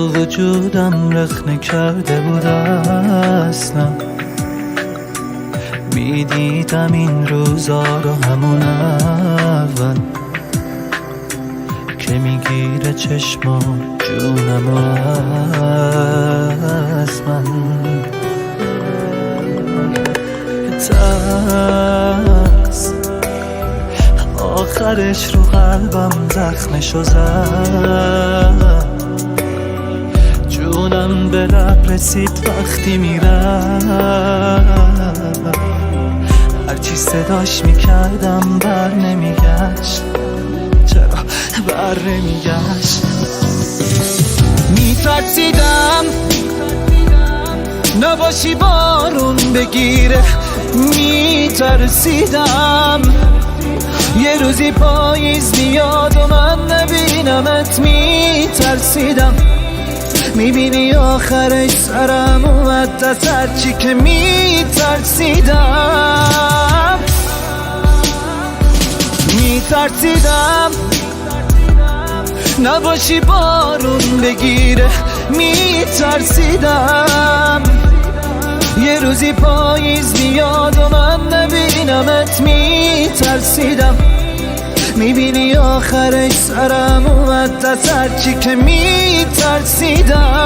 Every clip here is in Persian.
وجودم رخنه کرده بود اصلا. میدیدم این روزا رو همون اول که میگیره چشمام جونم از من. ترس آخرش رو قلبم زخمشو زد. جونم به لب رسید وقتی میرفت. هرچی صداش میکردم بر نمیگشت. چرا بر نمیگشت؟ میترسیدم نباشی بارون بگیره. میترسیدم یه روزی پاییز بیاد و من نبینمت. میترسیدم میبینی آخرش سرم اومد از هرچی که میترسیدم. میترسیدم نباشی بارون بگیره. میترسیدم یه روزی پاییز بیاد و من نبینمت. میترسیدم میبینی آخرش سرم اومد از هرچی که میترسیدم.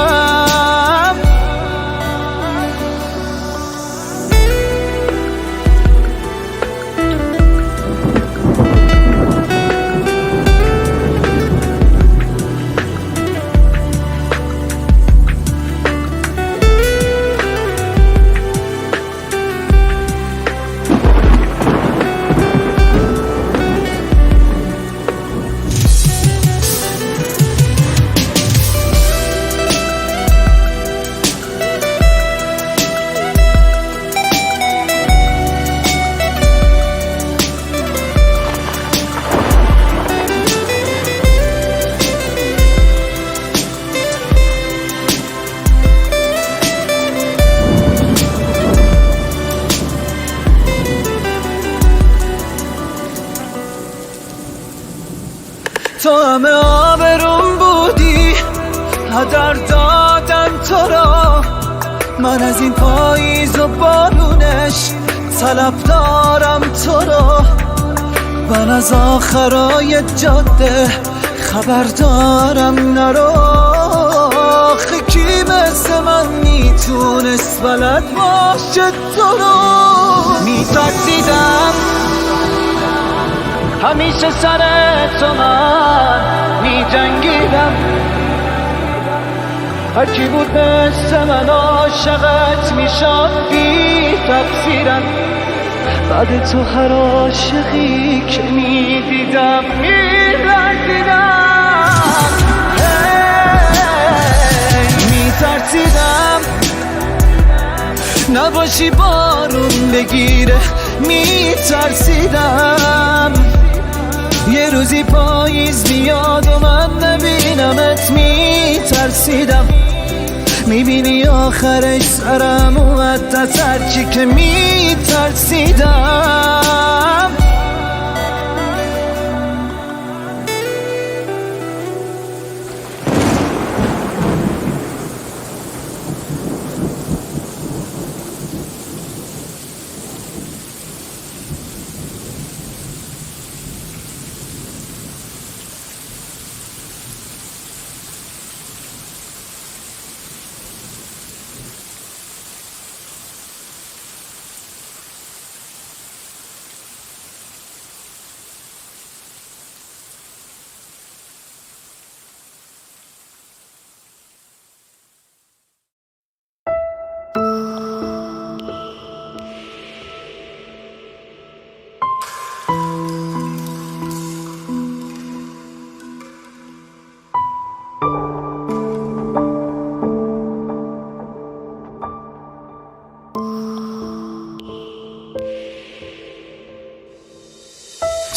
تو همه آبروم بودی، هدر دادم تو را. من از این پاییز و بارونش طلب دارم تو را. من از آخرای جاده خبر دارم نرو. آخه کی مثل من میتونست بلد باشه تو رو. میترسیدم همیشه سر تو من می جنگیدم. هرکی بود مثل من عاشقت می شد بی تقصیرم. بعد تو هر عاشقی که می دیدم می لرزیدم. می ترسیدم نباشی بارون بگیره. می ترسیدم یه روزی پاییز بیاد و من نبینمت. میترسیدم میبینی آخرش سرم اومد از هرچی که میترسیدم.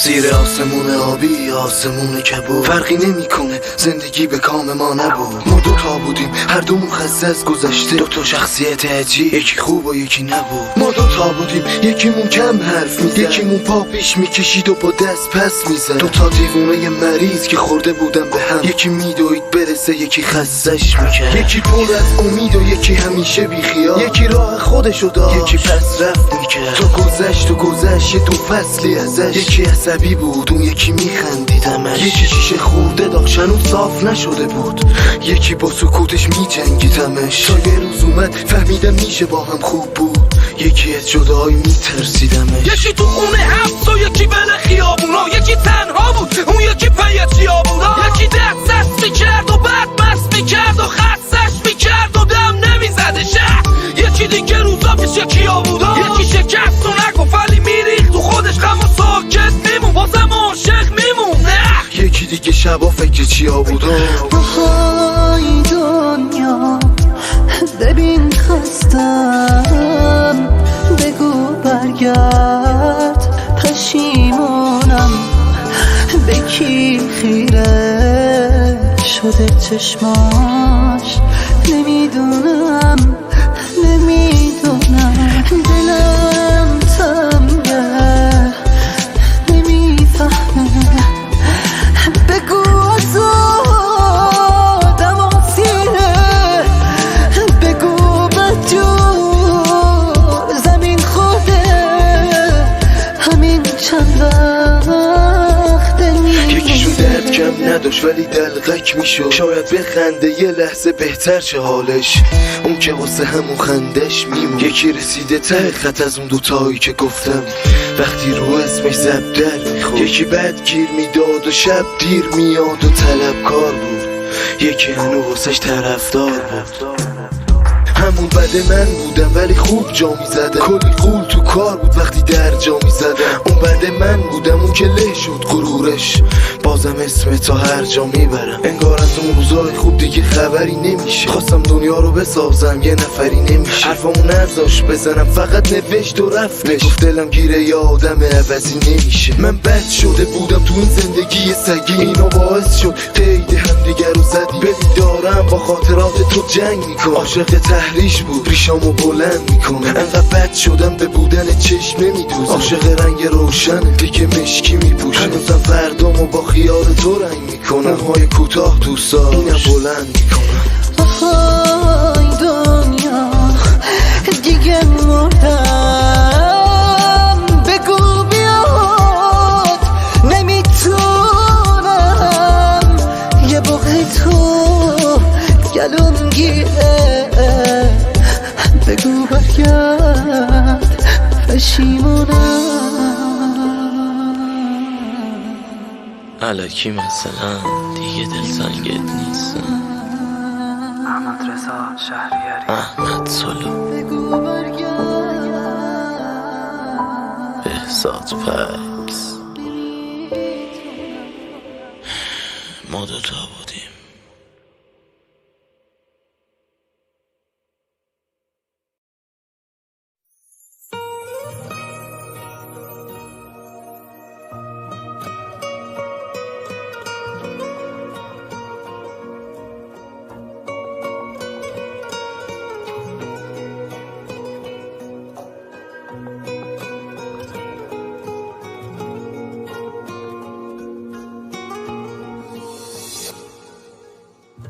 زیر آسمون آبی آسمون کبود فرقی نمیکنه زندگی به کام ما نبود. ما دوتا بودیم هر دومون خسته از گذشته، دوتا شخصیت عجیب، یکی خوب و یکی نبود. ما دوتا دوتا بودیم، یکیمون کم حرف میزد، یکیمون پا پیش میکشید و با دست پس میزد. دوتا دیوونه مریض که خورده بودن به هم، یکی میدوید برسه یکی خستش میکرد. یکی پر از امید و یکی همیشه بیخیال، یکی راه خودشو داشت یکی پس رفت میکرد. تو گذشت یه دو فصلی ازش، یکی عصبی بود اون یکی میخندیدمش، یکی شیشه خورده داشت هنوز صاف نشده بود، یکی با سکوتش میجنگیدمش. تا یه روز اومد فهمیدم میشه با هم خوب بود، یکی از جدایی میترسیدمش. یکی تو خونه حبس و یکی بله خیابونا، یکی تنها بود اون یکی پی چیابونا، یکی دست میکرد و بعد مست میکرد و خستش میکرد و دم نمیزده شهر. یکی دیگه روزا پیش یکی آبودا، یکی شکست و نگفت ولی میریخت تو خودش غم و ساکت میمون، واسم عاشق میمون. یکی دیگه شبا فکر چیا بودا. آهای دنیا ببین خستم، بگو برگرد پشیمونم، به کی خیره شده چشماش نمیدونم، دلم تنگه نمیفهمه، بگو آزادم آسیره، بگو بدجور زمین خوده همین چند وقت یکیشون درد کم نداشت ولی دلغک میشد، شاید بخنده یه لحظه بهتر چه حالش، اون که واسه همون خندش میمون. یکی رسیده ته خط از اون دوتایی که گفتم وقتی رو اسمش زبدر میخورد، یکی بد گیر میداد و شب دیر میاد و طلبکار بود، یکی هنو واسش طرفدار بود. همون بده من بودم ولی خوب جا میزدم، کلی قول تو کار بود وقتی در جا میزدم. اون بده من بودم اون که له شد غرورش، بازم اسم تا هر جا میبرم. انگار از اون روزای خوب دیگه خبری نمیشه، خواستم دنیا رو بسازم یه نفری نمیشه، حرفامو نذاش بزنم فقط نوشت و رفتش، گفت دلم گیره یه آدم عوضی نمیشه. من بد شده بودم تو این زندگی سگی، اینو باعث شد قید همدیگر رو زدی، ببین دارم با خاطرات تو جنگ میکنم، عاشق تحریش بود ریشامو بلند میکنه، انقدر بد شدم به بودن چشم نمیدوزم، عاشق رنگ روشن دیگه مشکی میپوشم، هنوزم فردامو با خیال تو رنگ میکنم، موهای کوتاه دوستا اینم بلند میکنم. آهای دنیا دیگه مردم، بگو بیاد نمیتونم، یه بغه تو گلوم گیره، بگو برگرد پشیمونم. الکی مثلا دیگه دلتنگت نیستم. احمد رضا شهریاری، احمد سلو، بگو برگرد بهزاد پکس، ما دوتا بودیم.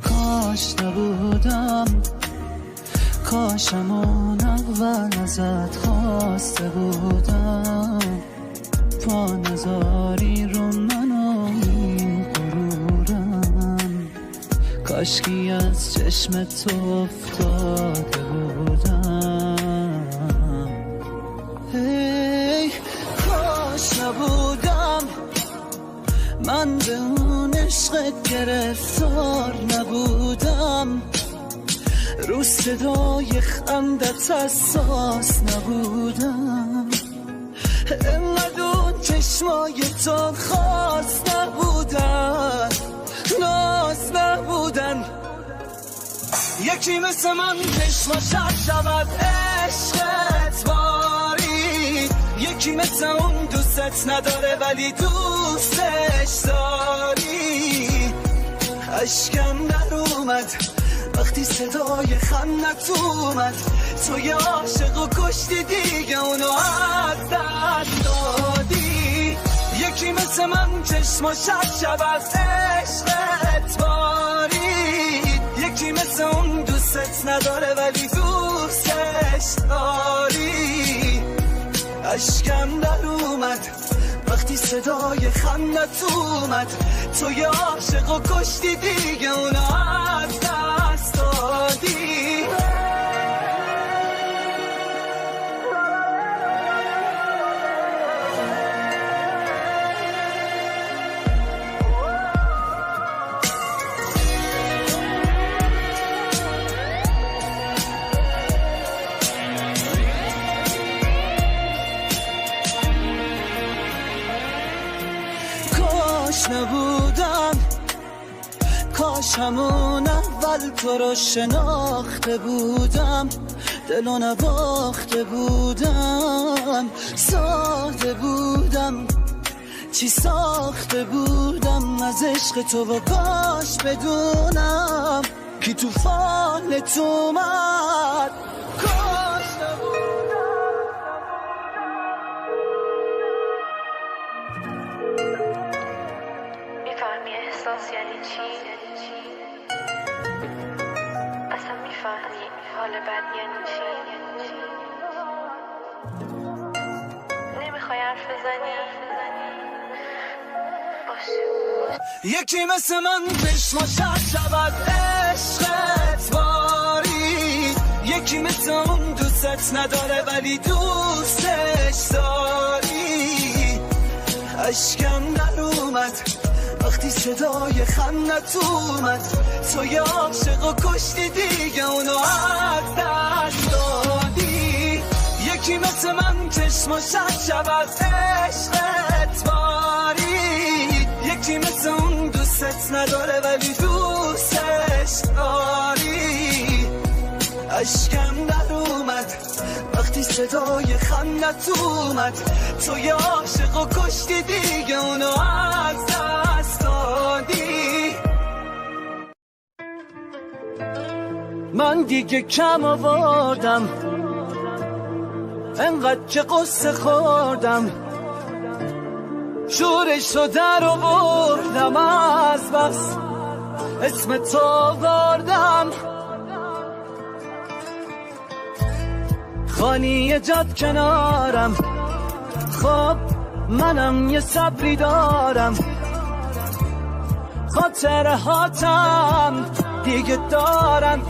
کاش نبودم، کاشمون اول ازت خواسته بودم، پا نزاری رو من و این غرورم، کاشکی از چشم تو افتاده بودم. هی کاش نبودم، من به اون عشقت گرفتار نبودم، رو صدای خندت حساس نبودم، انقدر اون چشمای تو خاص نبودن، ناز نبودن. یکی مثل من چشماش شود عشقت باری، یکی مثل اون دوستت نداره ولی دوستش داری. اشکم در اومد وقتی صدای خندت اومد توی عاشق و کشتی دیگه اونو از دست دادی. یکی مثل من چشماش شب از عشقت بارید، یکی مثل اون دوستت نداره ولی دوستش داری. اشکم در اومد وقتی صدای خندت اومد توی عاشق و کشتی دیگه اونو از دست دادی. نبودم کاش همون اول تو رو شناخته بودم، دلو نباخته بودم، ساخته بودم چی ساخته بودم از عشق تو و کاش بدونم کی توفانت اومد. کاش میفهمی احساس یعنی چی؟ اصلا میفهمی حال بد یعنی چی؟ نمیخوای حرف بزنی؟ باشه. یکی مثل من چشماش شب از عشقت بارید، یکی مثل اون دوستت نداره ولی دوستش داری. اشکم در اومد وقتی صدای خندت اومد توی عاشق و کشتی دیگه اونو از دست دادی. یکی مثل من چشماش شب از عشقت بارید، یکی مثل اون دوستت نداره ولی دوستش داری. اشکم در اومد وقتی صدای خندت اومد توی عاشق و کشتی دیگه اونو از دست دادی. من دیگه کم آوردم انقدر که قصه خوردم، شورش رو در آوردم از بس اسم تو آوردم. خانی جد کنارم خب منم یه صبری دارم، خاطره هاتم دیگه دارن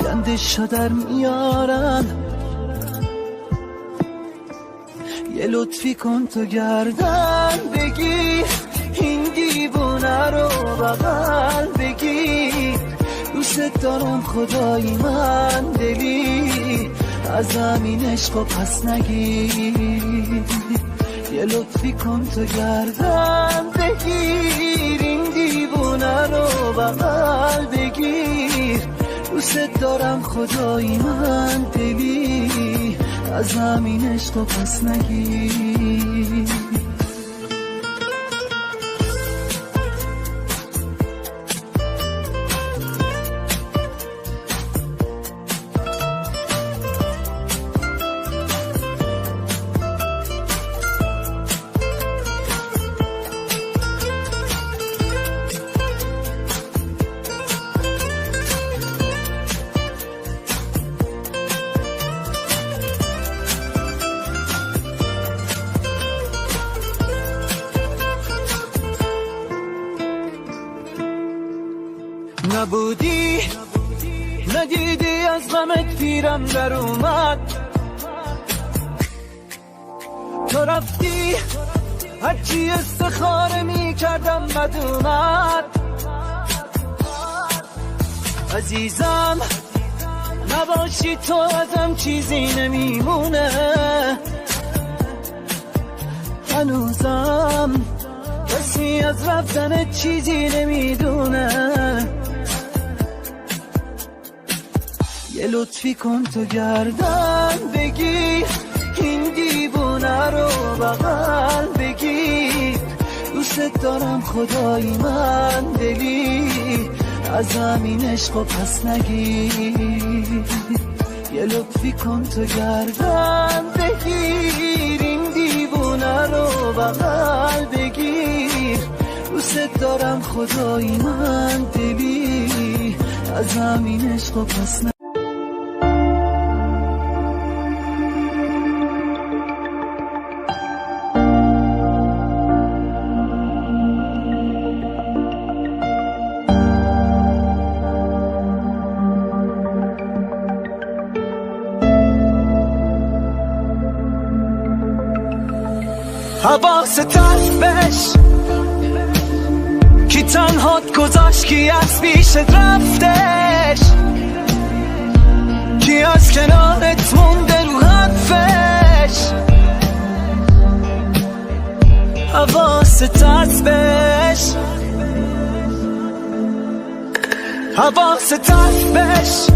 گندشو در میارن. یه لطفی کن تو گردن بگیر این دیوونه رو بغل بگیر، دوست دارم خدای من دلی از همین عشق پس نگیر. یه لطفی کن تو گردن بگیر این دیوونه رو بغل بگیر، دوست دارم خدای من دلی از همین عشق پس نگیر. نبودی ندیدی از غمت پیرم در اومد، تو رفتی هرچی استخاره می کردم بد اومد. عزیزم نباشی تو ازم چیزی نمیمونه، هنوزم کسی از رفتن چیزی نمیدونه. یه لطفی کن تو گردن بگیر این دیوونه رو بغل بگیر، دوست دارم خدای من دلی از همین عشق پس نگیر، یه لطفی کن تو گردن بگیر، این دیوونه رو بغل بگیر، دوست دارم خدایی من دلی، از همین عشق پس نگیر. حواست بش کی تنهات گذاشت، کی از پیشت رفتش، کی از کنارت مونده رو حرفش. حواست بش حواست بش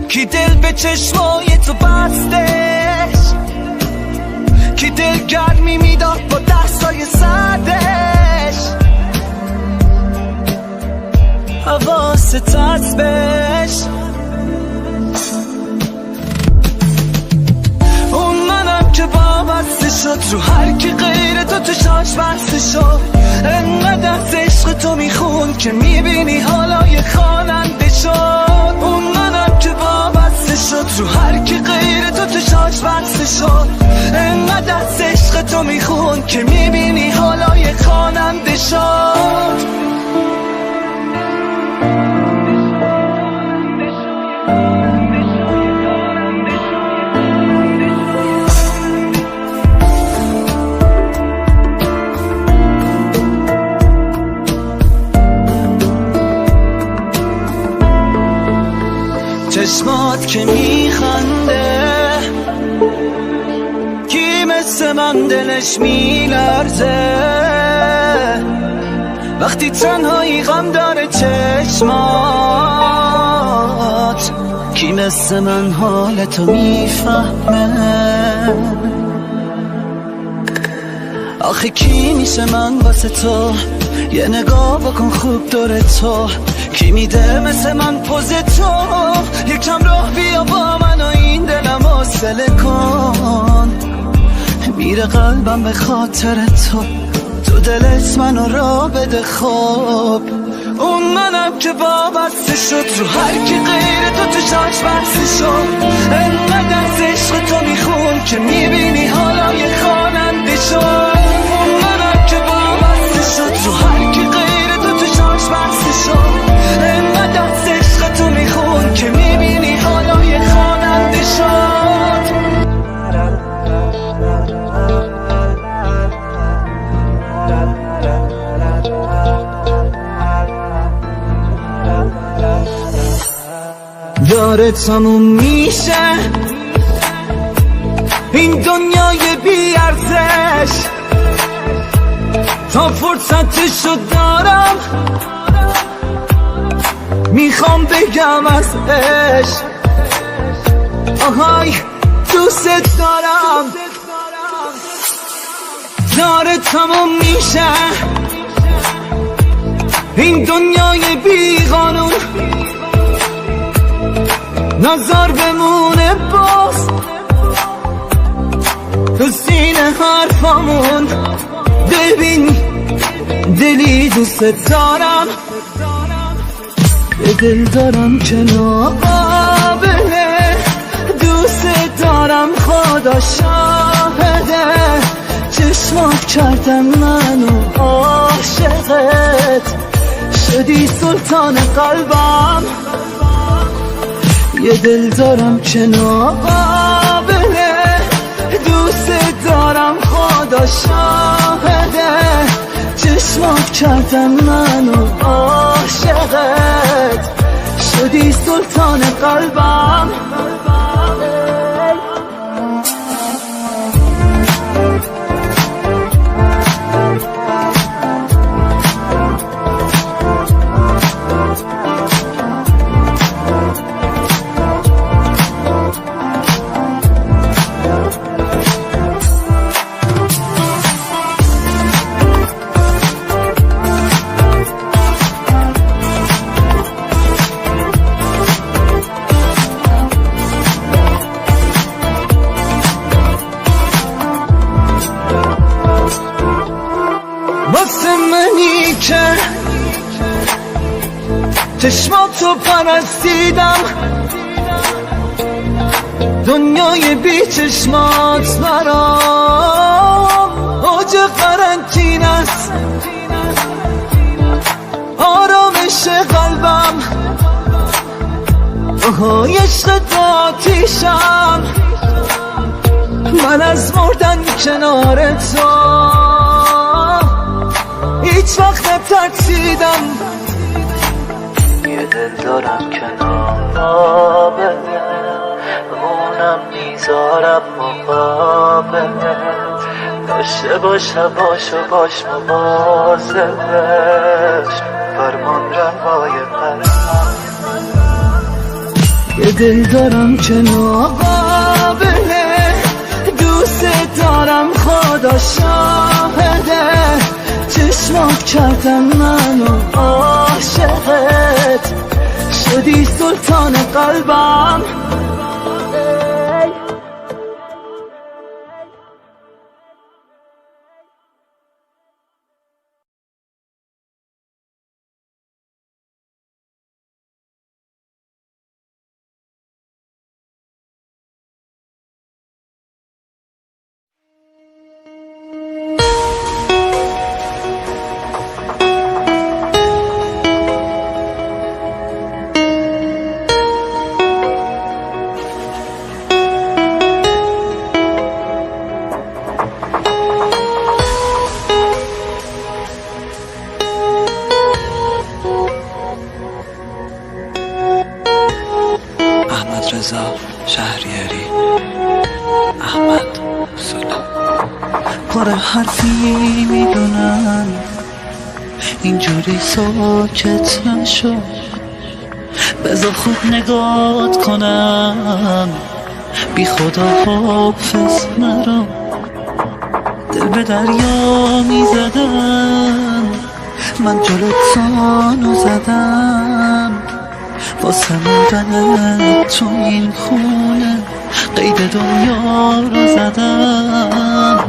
کی دل به چشمای تو بستش، کی دل گرمی میداد با دستای سردش. حواست بش اون منم که وابسته شد رو هر کی غیر تو توشاش بسته شد، انقدر از عشق تو میخون که میبینی حالای خواننده شد. اون منم که وابسته شد رو هر کی غیر تو توشاش بسته شد، انقدر از عشق تو میخون که میبینی حالای خواننده شد. چشمات که میخنده کی مثل من دلش میلرزه، وقتی تنهایی غم داره چشمات، کی مثل من حالتو میفهمه. آخه کی میشه من واسه تو، یه نگاه بکن خوب دور تو، کی میده مثل من پوز تو، یکم راه بیا با من و این دلم حوصله کن، میره قلبم به خاطر تو، تو دلت منو را بده خوب. اون منم که وابسته شد رو هر کی غیر تو توشاش بسته شد، انقدر از عشق تو میخون که میبینی حالای خواننده شد. اون منم که وابسته شد رو هر کی غیر تو توشاش بسته شد، انقدر از عشق تو میخون که میبینی حالای خواننده شد. داره تموم میشه این دنیای بی ارزش، تا فرصتشو دارم میخوام بگم از عشق، آهای دوست دارم. داره تموم میشه این دنیای بی قانون، نظر بمونه باز تو سینه حرفامون، ببین دلی دوست دارم، یه دل دارم که ناقابله، دوست دارم خدا شاهده، چشمات کردن منو عاشقت، شدی سلطان قلبم، یه دل دارم که ناقابله، دوست دارم خدا شاهده، چشمات کردن منو عاشقت، شدی سلطان قلبم. چشماتو پرستیدم دنیای بی چشمات برام اوج قرنطین است آرامش قلبم اوهای عشق آتیشم من از مردن کنار تو هیچ وقت نترسیدم یه دل دارم کنار اونم میذارم مقابلت داشته باشم باش مواظبش فرمان روای قلبم یه دل دارم که ناقابله دوست دارم خدا شاهده چشمات کردن منو عاشقت شدی سلطان قلبم رضا شهریاری احمد سلو پر حرفی میدونم اینجوری ساکت نشو بذار خوب نگات کنم بی خدا حافظ نرو دل به دریا میزدم من جلوت سانو زدم واسه موندن تو این خونه قید دنیا رو زدم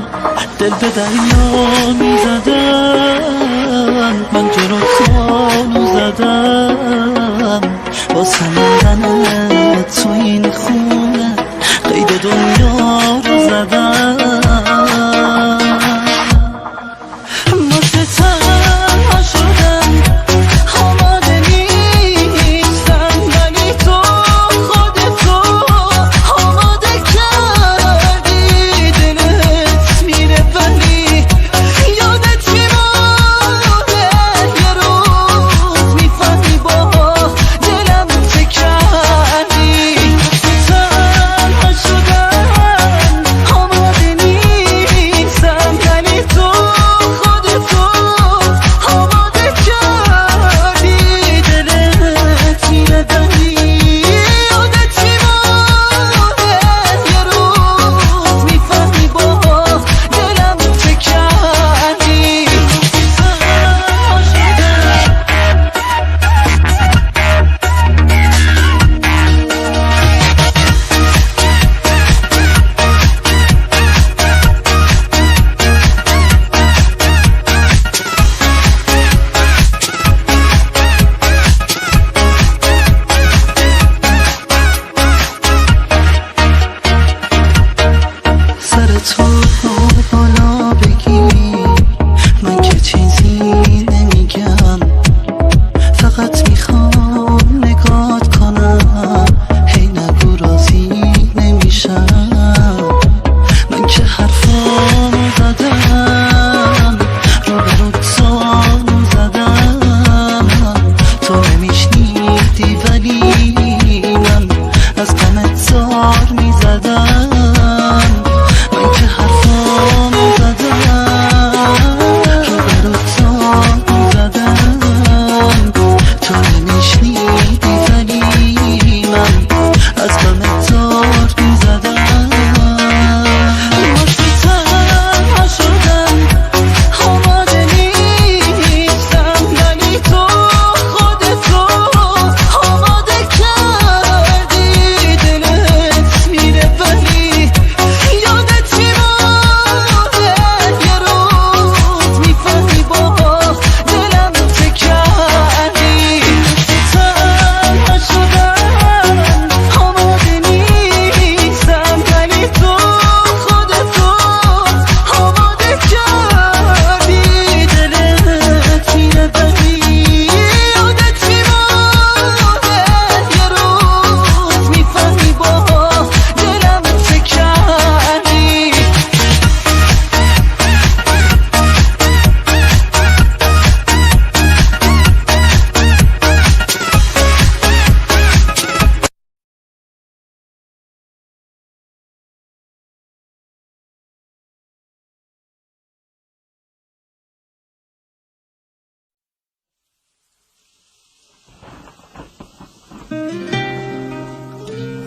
دل به دریا میزدم من جلو سانو زدم واسه موندن تو این خونه قید دنیا رو زدم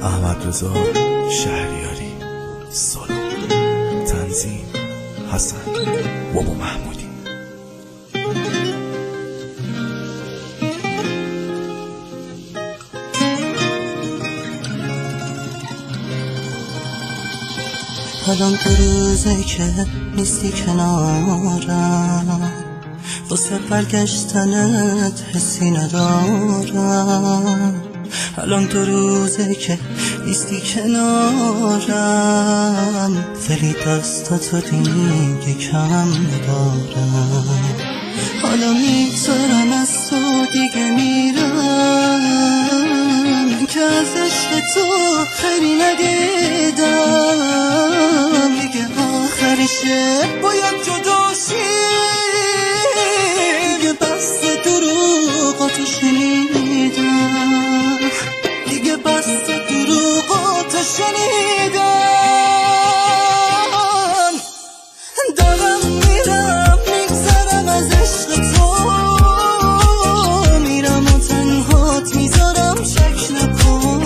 احمد رضا شهریاری. سولو. تنظیم حسن بابا محمودی. الان تو روزه که نیستی کنارم، واسه برگشتنت حسی ندارم. الان تو روزه که نیستی کنارم، ولی دستاتو دیگه کم ندارم. حالا میگذارم از تو دیگه میرم، که از عشق تو خیلی ندیدم. دیگه آخرشه باید جدا شی، دیگه بس دروغاتو شنیدم، دیگه بس دروغاتو شنیدم. دارم میرم میگذرم از عشق تو، میرم و تنهات میذارم شک نکن.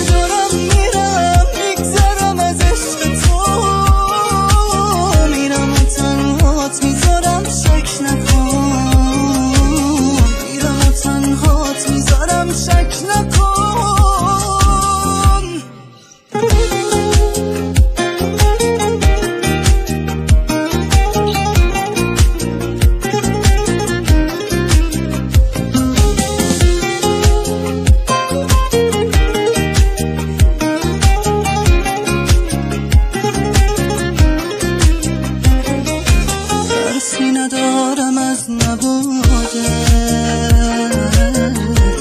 دارم میرم میگذرم از عشق تو، میرم و تنهات میذارم شک نکن. میرم و تنهات میذارم شک نکن. ترسی ندارم از نبوده،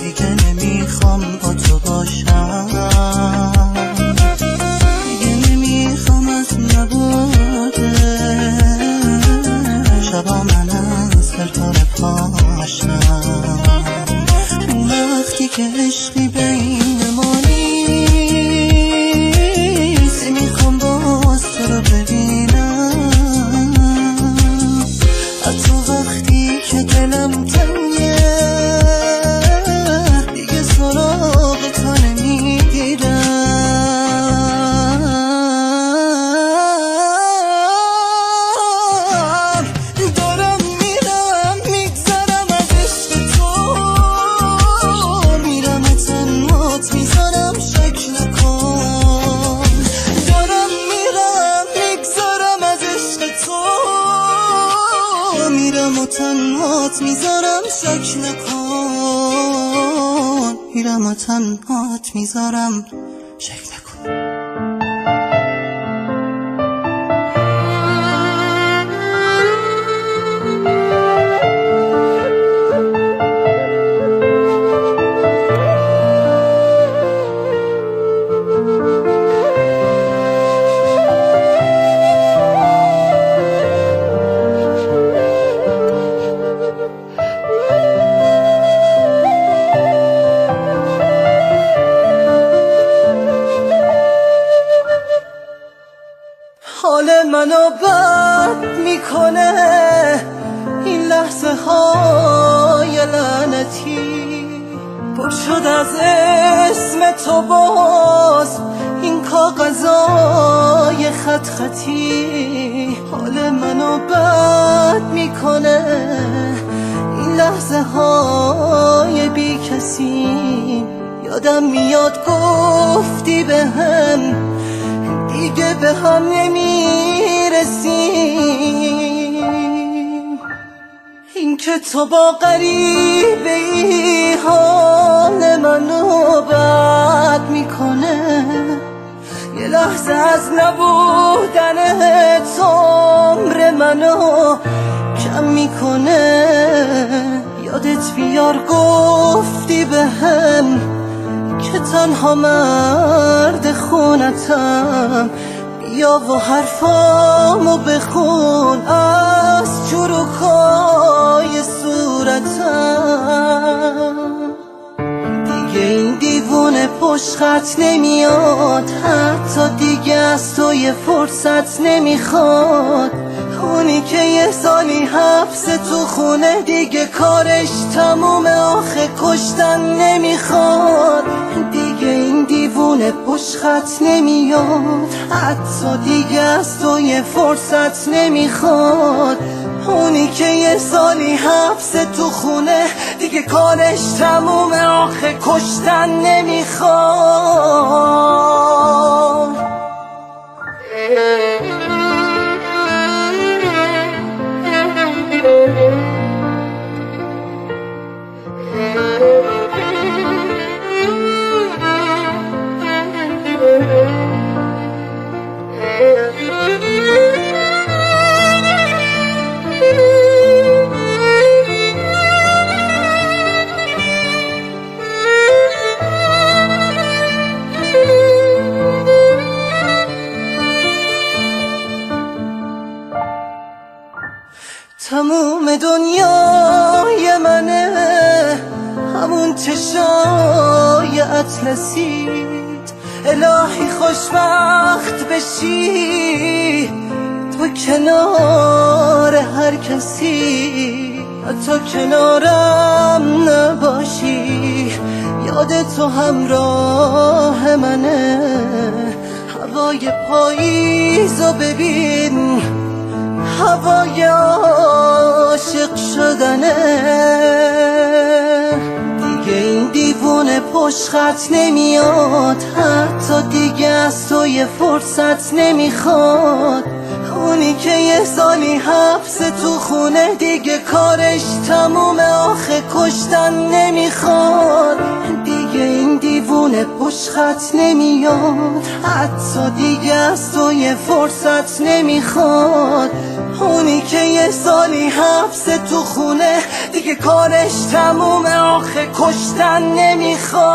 دیگه نمیخوام با تو باشم، دیگه نمیخوام از نبوده. شبا من از دلتاره پاشم، اون وقتی که عشقی بین ما نیست، میخوام باز تو رو ببینم. حتی وقتی که دلم تنگه، دیگه سراغ تو نمیگیرم. دارم میرم میگذرم از عشق تو، میرم و تنهات میذارم شک نکن. دارم میرم میگذرم از عشق تو، میرم و تنهات میذارم شک نکن. میرم و تنهات میذارم شک نکن. حال منو بد میکنه این لحظه های لعنتی، پر شد از اسم تو باز این کاغذای خط خطی. حال منو بد میکنه این لحظه های بی کسی. یادم میاد گفتی به هم دیگه به هم نمیرسیم، این که تو با غریبه ای حال منو بد میکنه. یه لحظه از نبودن تو عمر منو کم میکنه. یادت بیار گفتی به هم که تنها مرد خونتم، بیا و حرفامو بخون از چروکای صورتم. دیگه این دیوونه پشت خط نمیاد، حتی دیگه از تو یه فرصت نمیخواد. اونی که یه سالی حبس تو خونه دیگه کارش تمومه، آخه کشتن نمیخواد دیگه، این دیوونه پشت خط نمیاد، حتی دیگه از تو یه فرصت نمیخواد. اونی که یه سالی حبس تو خونه دیگه کارش تمومه، آخه کشتن نمیخواد. تموم دنیای منه همون چشای اطلسیت، الهی خوشبخت بشی تو کنار هر کسی، حتی کنارم نباشی یاد تو همراه منه. هوای پاییزو ببین، هوای عاشق شدنه، دیگه این دیوونه پشت خط نمیاد، حتی دیگه از تو یه فرصت نمیخواد. اونی که یه سالی حبس تو خونه دیگه کارش تمومه، آخه کشتن نمیخواد دیگه، این دیوونه پشت خط نمیاد، حتی دیگه از تو یه فرصت نمیخواد. اونی که یه سالی حبس تو خونه دیگه کارش تمومه، آخه کشتن نمیخواد.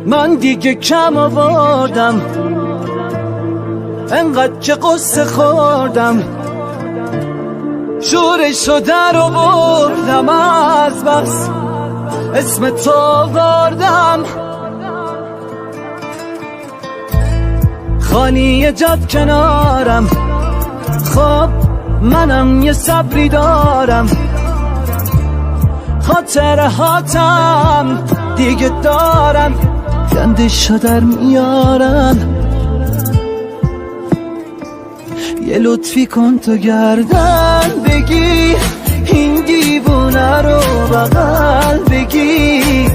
من دیگه کم آوردم، انقدر که قصه خوردم، شورشو در آوردم، از بس اسم تو آوردم. خالی جاد کنارم، خب منم یه صبری دارم، خاطرهاتم دیگه دارم، گندشو در میارم. یه لطفی کن تو گردن بگیر، این دیوونه رو بغل بگیر،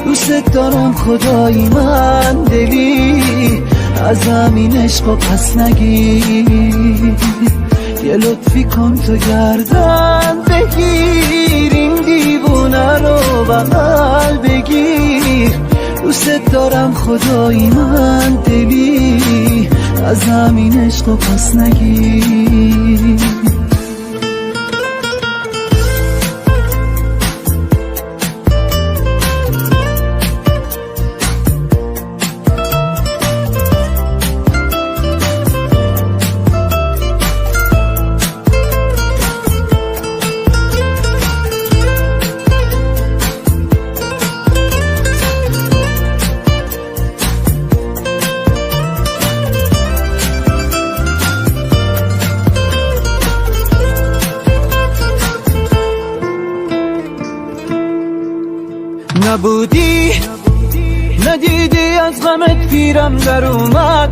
دوست دارم خدای من دلی، از همین عشقو پس نگیر. یه لطفی کن تو گردن بگیر، این دیوونه رو بغل بگیر، دوست دارم خدای من دلی، از همین عشقو پس نگیر. نبودی ندیدی از غمت پیرم در اومد،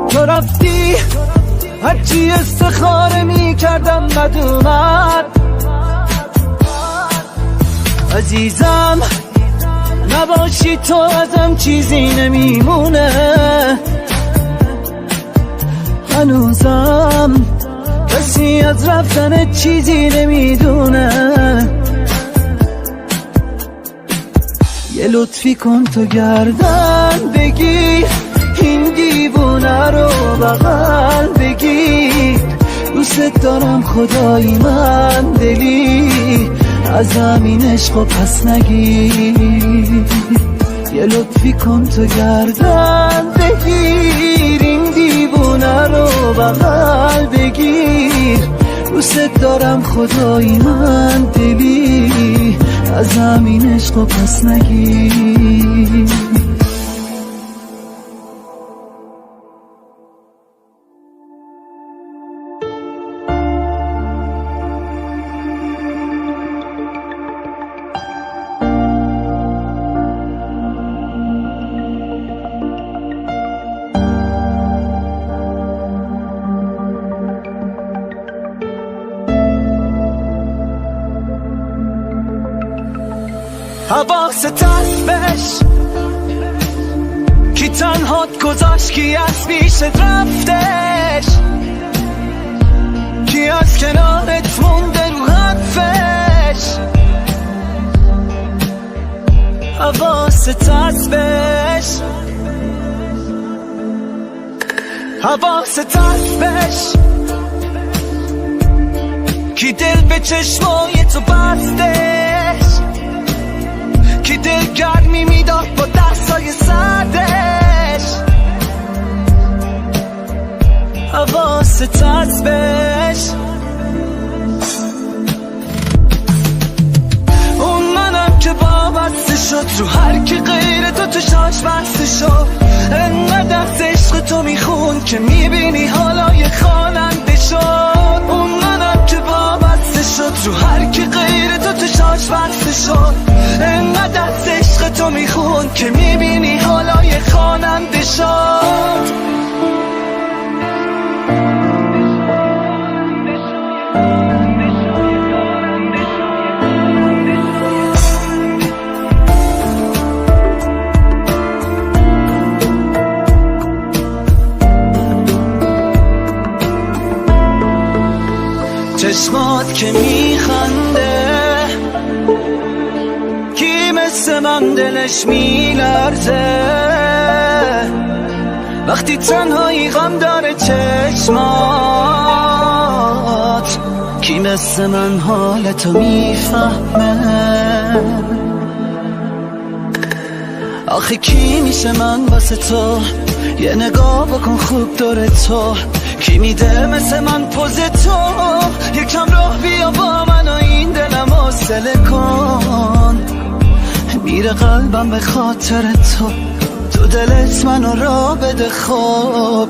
تو رفتی هرچی استخاره می کردم بد اومد. عزیزم نباشی تو ازم چیزی نمیمونه، هنوزم کسی از رفتن چیزی نمیدونه. یه لطفی کن تو گردن بگیر، این دیوونه رو بغل بگیر، دوست دارم خدای من دلی، از همین عشقو پس نگیر. یه لطفی کن تو گردن بگیر، این دیوونه رو بغل بگیر، دوست دارم خدای من دلی، از همین عشق و پس نگیر. حواست هست بش کی تنهات گذاشت، کی از پیشت رفتش، کی از کنارت مونده رو حرفش. حواست هست بش، حواست هست بش کی دل به چشمای تو بستش، کی دل گرمی میداد با دستای سردش. حواست هست بش، اون منم که وابسته شد رو هر کی غیر تو شاش بسته شد. انقدر از عشق تو میخون که میبینی حالای خواننده شد. اون منم که وابسته شد رو هر کی غیر تو شاش بسته شد. انقدر از عشق تو میخون که میبینی حالای خواننده شد. چشمات که میخنده کی مثل من دلش میلرزه، وقتی تنهایی غم داره چشمات. کی مثل من حالتو میفهمه، آخه کی میشه من واسه تو یه نگاه بکن خوب داره تو. کی میده مثل من پوز تو، یکم راه بیا با من و این دلم حوصله کن. میره قلبم به خاطر تو، تو دلت منو را بده خوب.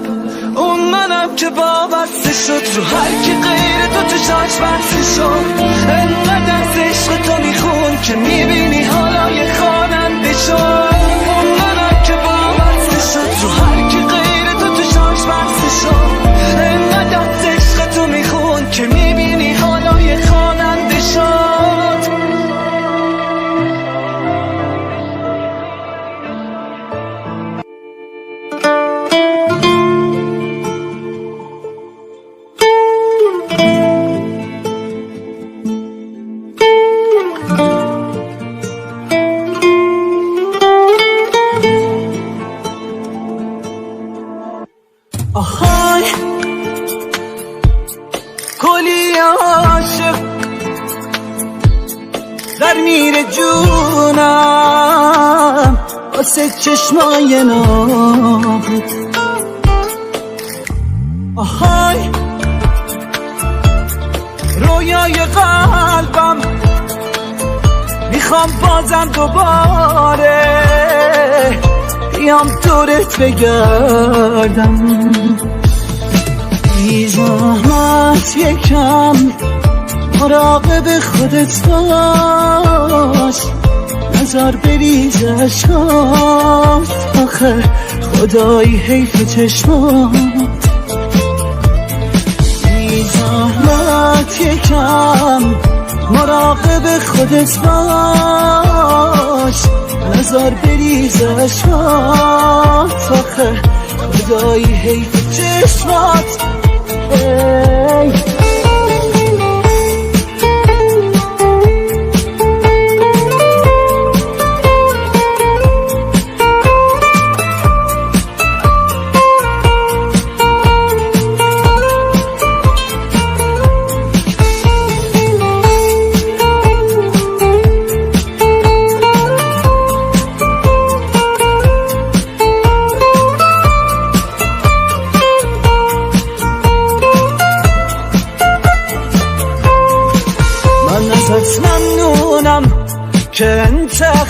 اون منم که وابسته شد رو هر کی غیر تو شاش بسته شد. انقدر از عشق تو میخون که میبینی حالای خواننده شد. اون منم که وابسته شد رو هر کی غیر تو شاش بسته شد. انقدر از عشق تو میخون که میبینی حالای خواننده شد. آهای کلی عاشق در میره جونم واسه چشمای نابت. آهای رویای قلبم میخوام بازم دوباره بیام دورت بگردم. بی زحمت یکم مراقب خودت باش، نظر بریز عشقات، آخه خدایی حیف چشمات. بی زحمت یکم مراقب خودت باش، نظر بریز عشقات، آخه خدایی حیف چشمات.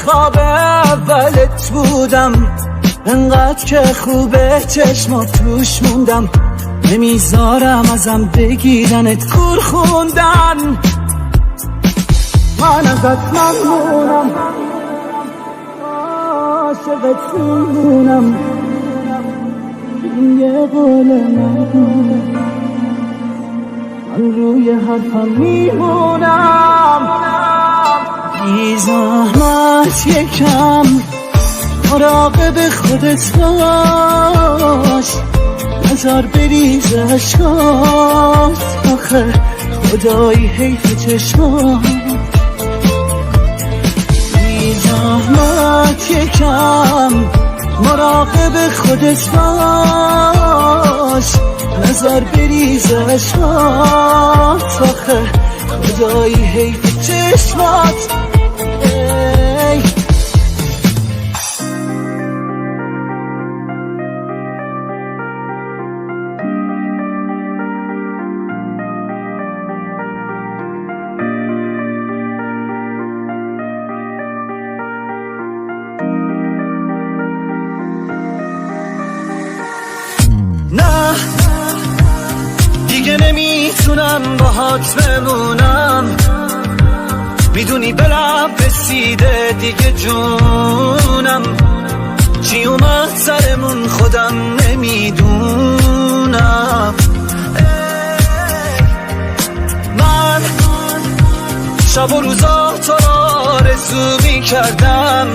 خواب اولت بودم، انقدر که خوبه چشمات توش موندم، نمیذارم ازم بگیرنت کور خوندن. من ازت ممنونم، عاشقت میمونم، این یه قول ممنونم، من روی حرفم میمونم. بی زحمت یکم مراقب خودت باش، نظر بریز عشقات، آخه خدایی حیف چشمات. بی زحمت یکم مراقب خودت باش، نظر بریز عشقات، آخه خدایی حیف چشمات. نه دیگه نمیتونم باهات بمونم، میدونی به لب رسیده دیگه جونم، چی اومد سرمون خودم نمیدونم. من شب و روزا تو را آرزو میکردم،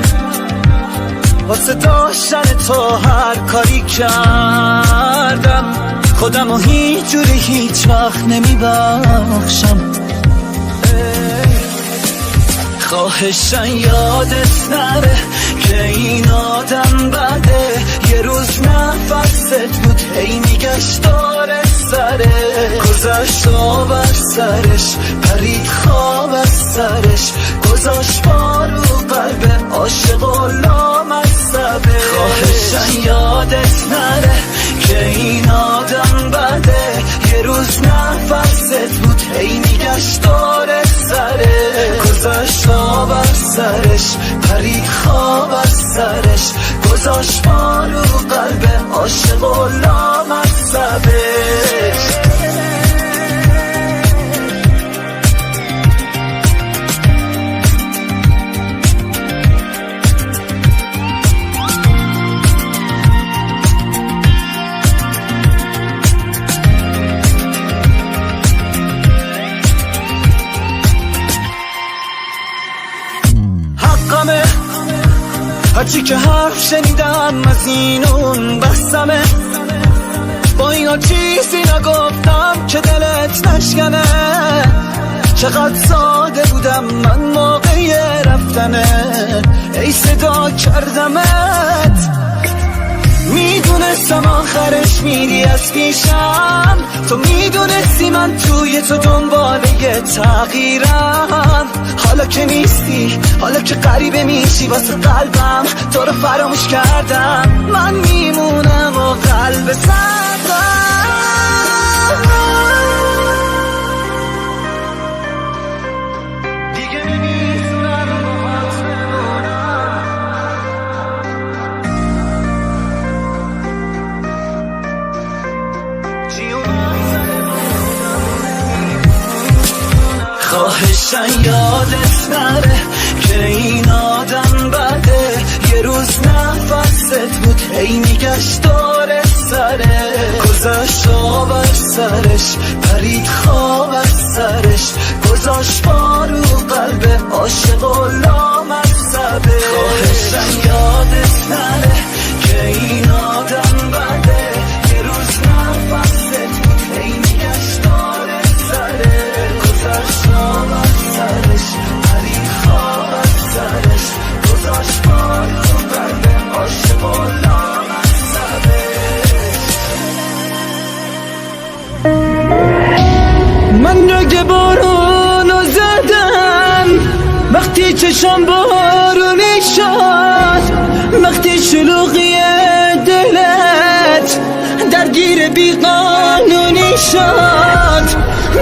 واسه داشتن تو هر کاری کردم، خودم و هیچ جوری هیچ وقت نمیبخشم. خواهشن یادت نره که این آدم بده، یه روز نفست بود هی میگشت داره سره، گذشت آب از سرش پرید خواب از سرش، گذاشت بارو قلب عاشق و لامصبه. خواهشن یادت نره که این آدم بده، یه روز نفست بود هی میگشت داره سره، گذاشت آب از سرش پرید خواب از سرش، گذاشت بارو قلب عاشق و لامصبش. هرچی که حرف شنیدم از این اون بحثمه، با اینا چیزی نگفتم که دلت نشکنه، چقدر ساده بودم من موقع رفتنه، ای صدا کردمت، میدونستم آخرش میری از پیشم، تو میدونستی من توی تو دنباله یه تغییرم، حالا که نیستی، حالا که غریبه میشی واسه قلبم، تو رو فراموش کردم، من میمونم و قلب سردم. دیگه نمیتونم باهات بمونم، خواهشن یادت نره که این آدم بده، یه روز نفست بود هی میگشت داره سره، گذاشت آب از سرش پرید خواب از سرش، گذاشت بارو قلب عاشق و لامصبه. خواهشن یادت نره که این آدم بده، یه روز نفست بود هی میگشت داره سره، گذاشت آب از سرش پرید خواب از سرش، گذاشت بارو قلب عاشق و لامصبه. من رگ بارونو زدم وقتی چشم بارونی شد، وقتی شلوغی دلت درگیر بیقانونی شد،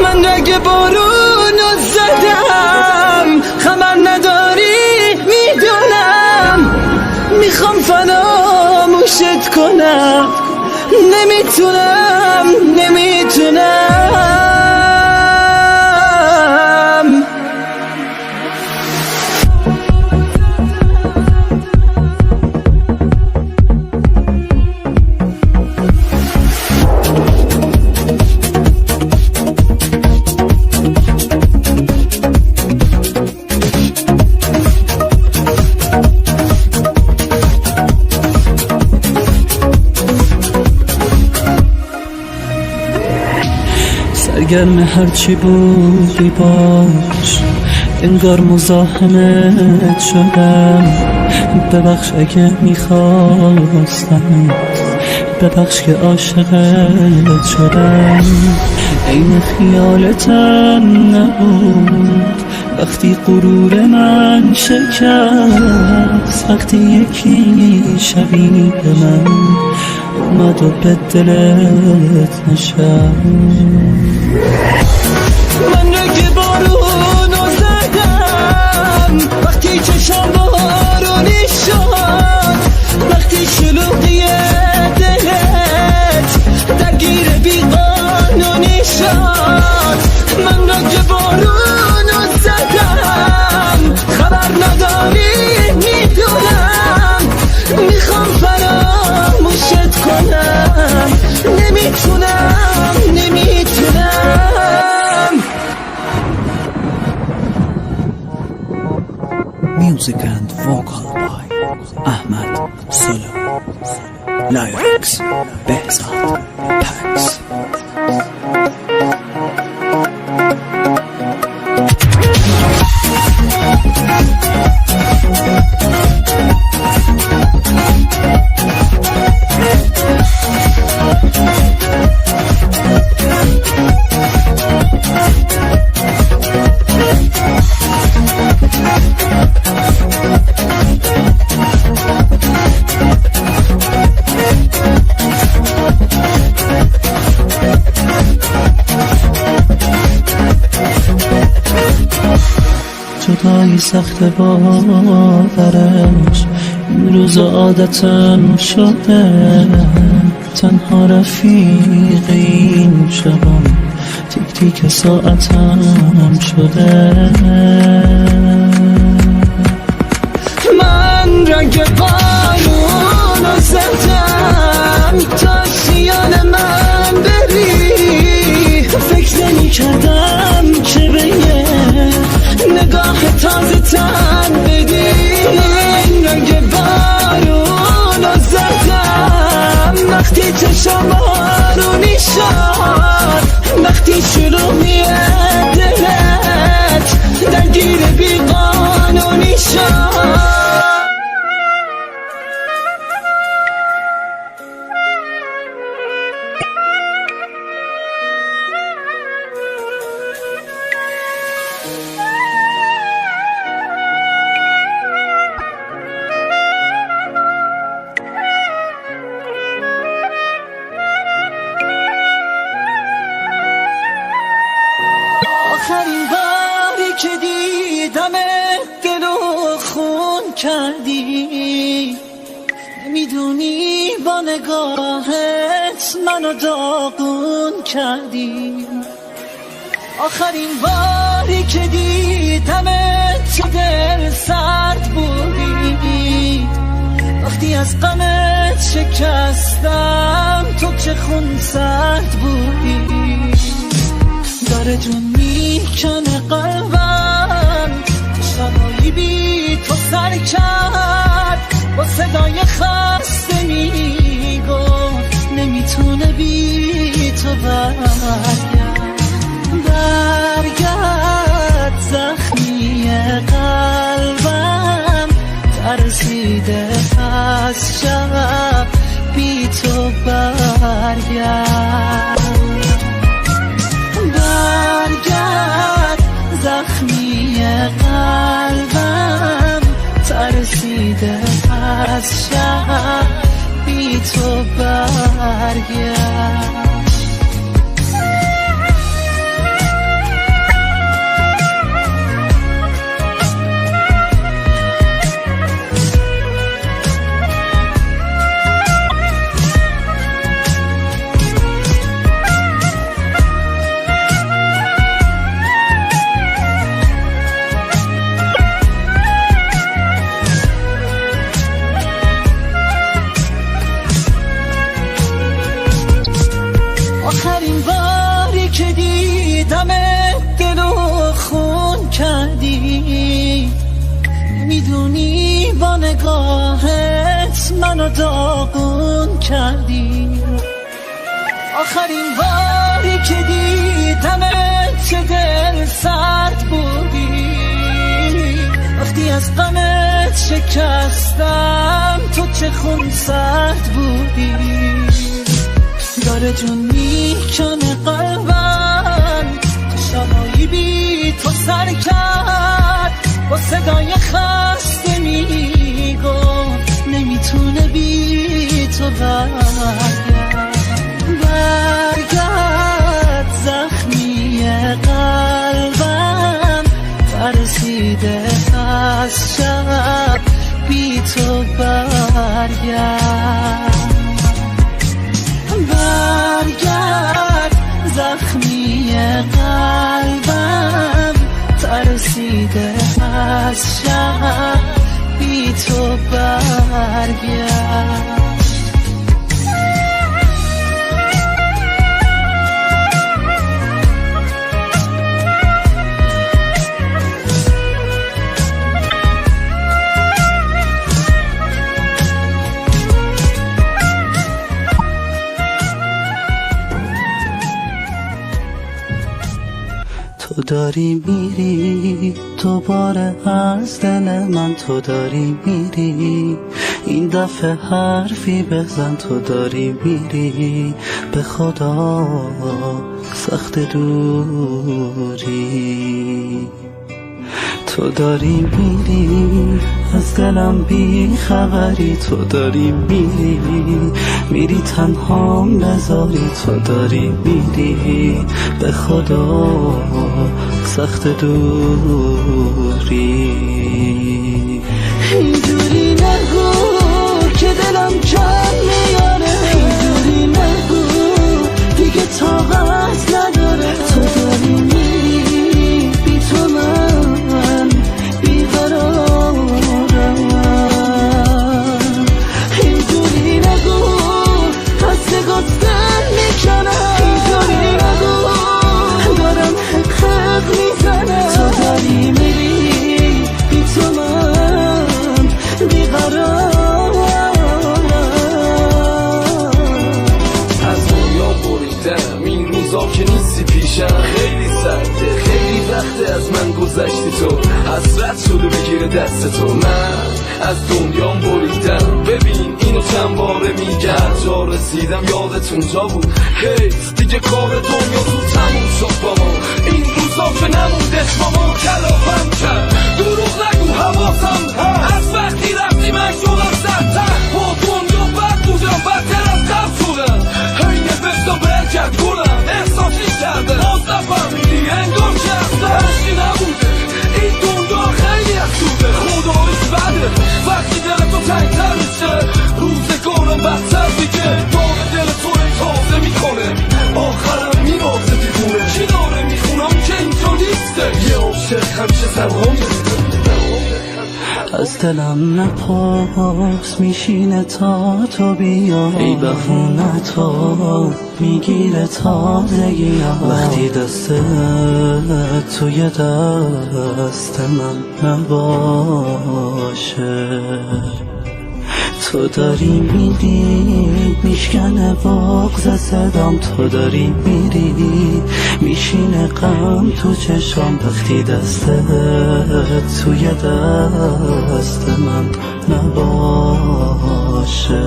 من رگ بارونو زدم خبر نداری میدونم، میخوام فراموشت کنم، نمیتونم سرگرم هرچی بودی باش، انگار مزاحمت شدم. ببخش اگه میخواستم، ببخش که عاشقت شدم. عین خیالتم نبود وقتی غرور من شکست، وقتی یکی شبیه من اومد و به دلت نشست. من رگ بارونو زدم وقتی چشم بارونی شد، وقتی شلوغی دلت درگیر بیقانونی شد. من رگ بارونو زدم خبر نداری میدونم، میخوام فراموشت کنم، نمیتونم Music and vocal by Ahmad Solo. Lyrics Behzad Pax. جدایی سخت باورش، این روز عادتم شده. تنها رفیق این شبم تیک تیک ساعتم شده. من رنگ قانونو زدم تا سیان من بری، فکر نمی کردم که به یه نگاه تازه تن بدی. من رنگ بارونو زدم وقتی چشم بارونی شد، وقتی شلوغی دلت درگیر بیقانونی شد. آخرین باری که دیدم دلو خون کردی، نمیدونی با نگاهت منو داغون کردی. آخرین باری که دیدم تو دل سرد بودی، وقتی از غمت شکستم تو چه خون سرد بودی. داره جون میکنه قلبم، شبایی بی تو سر کرد، با صدای خسته میگفت نمیتونه بی تو برگرد. زخمی قلبم ترسیده از شب بی تو برگرد. زخمی قلبم ترسیده از شب بی تو برگرد. کردی، میدونی با نگاهت منو داغون کردی. آخرین باری که دیدمت چه دل سرد بودی، وقتی از غمت شکستم تو چه خون سرد بودی. داره جون میکنه قلبم، تو شبایی بی تو سر کرد، با صدای خسته میگفت نمیتونه بی تو برگرد. برگرد زخمی قلبم، ترسیده از شب بی تو برگرد. برگرد زخمی قلبم، ترسیده از شب بی تو برگرد. تو داری میری دوباره از دل من، تو داری میری این دفعه حرفی بزن. تو داری میری به خدا سخت دوری. تو داری میری از دلم بی خبری، تو داری میری تنها نذاری. تو داری میری به خدا سخت دوری. اینجوری نگو که دلم کم میاره، اینجوری نگو دیگه طاقت نداره. تو داری میری بی تو من بیقرارم. اینجوری نگو از نگات دل میکنم، اینجوری نگو دارم حق میزنم. تو داری میری بی تو من بیقرارم. از دنیا بریدم این روزا که نیستی پیشم، خیلی سرده خیلی وقته از من گذشتی تو، حسرت شده بگیره دست تو. من از دنیام بریدم، ببین اینو چند باره میگم، جا رسیدم یادت اونجا بود. حیف دیگه کار دنیا تو تموم شد با ما، این روزا که نموندش با ما کلافم کرد. دروغ نگو حواسم هست، از وقتی رفتی من شدم سرتر، با دنیا بد بودم بدتر از قبل شدم. حین بشتا برکت کنم احساسی کرده، باز نفهمیدی انگار که اصلا هشتی نبوده. این دنیا خیلی افسوده، خدایش بده وقتی دل تو تنگتر میشه، روزگارم بدتر دیگه. داغ دل تو تازه میکنه، آخرم میبازه دیوونه. کی داره میخونم که اینجا نیسته، یه عاشق همیشه تنها میسته. از دلم نپرس میشینه تا تو بیا، ای بخونه تو میگیره تازگی. وقتی دست توی دست من نباشه، تو داری میری میشکنه بغض صدام. تو داری میری میشینه غم تو چشام، وقتی دست توی دست من نباشه.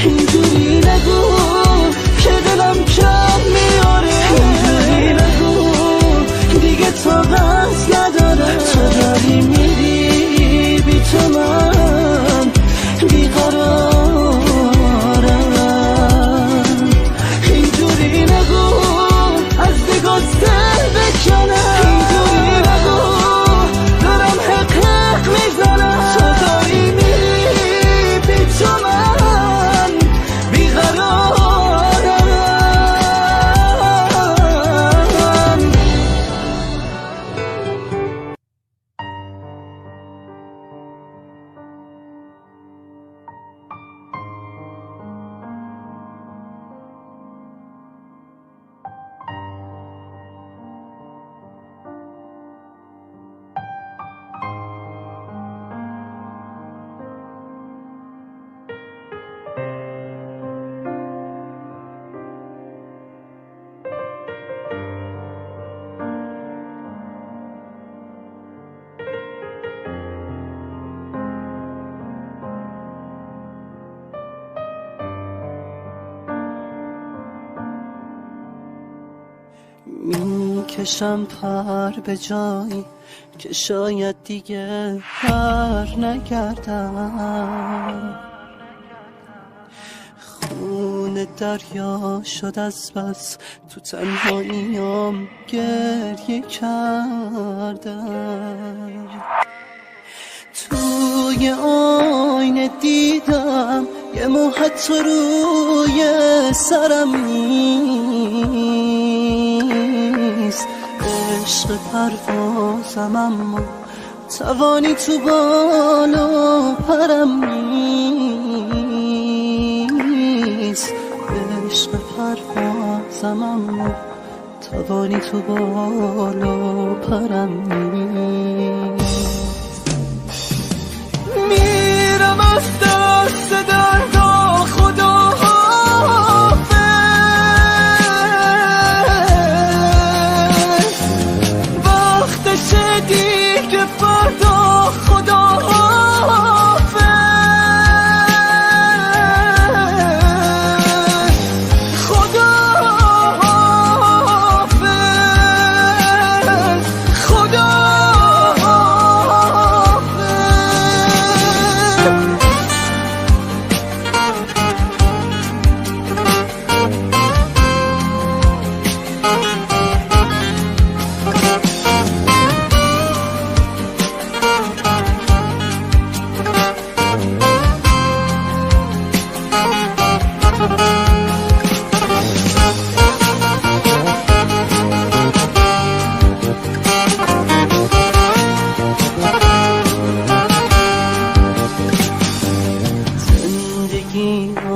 اینجوری نگو که دلم کم میاره، اینجوری نگو دیگه طاقت نداره. تو داری میری بی تو من بیقرارم. اینجوری نگو از نگات دل بکنم، اینجوری نگو دارم حق میزنم. تو داری میری بی تو من بیقرارم. میکشم پر به جایی که شاید دیگه بر نگردم، خون دریا شد از بس تو تنهاییم گریه کردم. توی آینه دیدم یه موهت تو روی سرم نیست، عشق پروازم اما توانی تو بالا پرم نیست، عشق پروازم اما توانی تو بالا پرم نیست. میرم از دست دردا خدا حافظ، وقتشه دیگه فردا خدا حافظ، خدا حافظ، خدا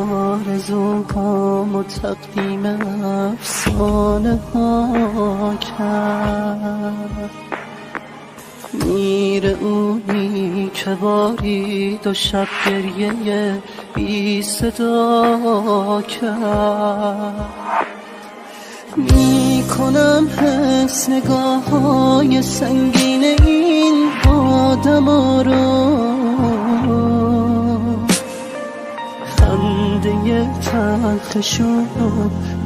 آرزوهام و تقدیم افسانه ها کرد، میره اونی که بارید و شب گریه بی صدا کرد. میکنم حس نگاه های سنگین این آدم رو، خنده تلخشون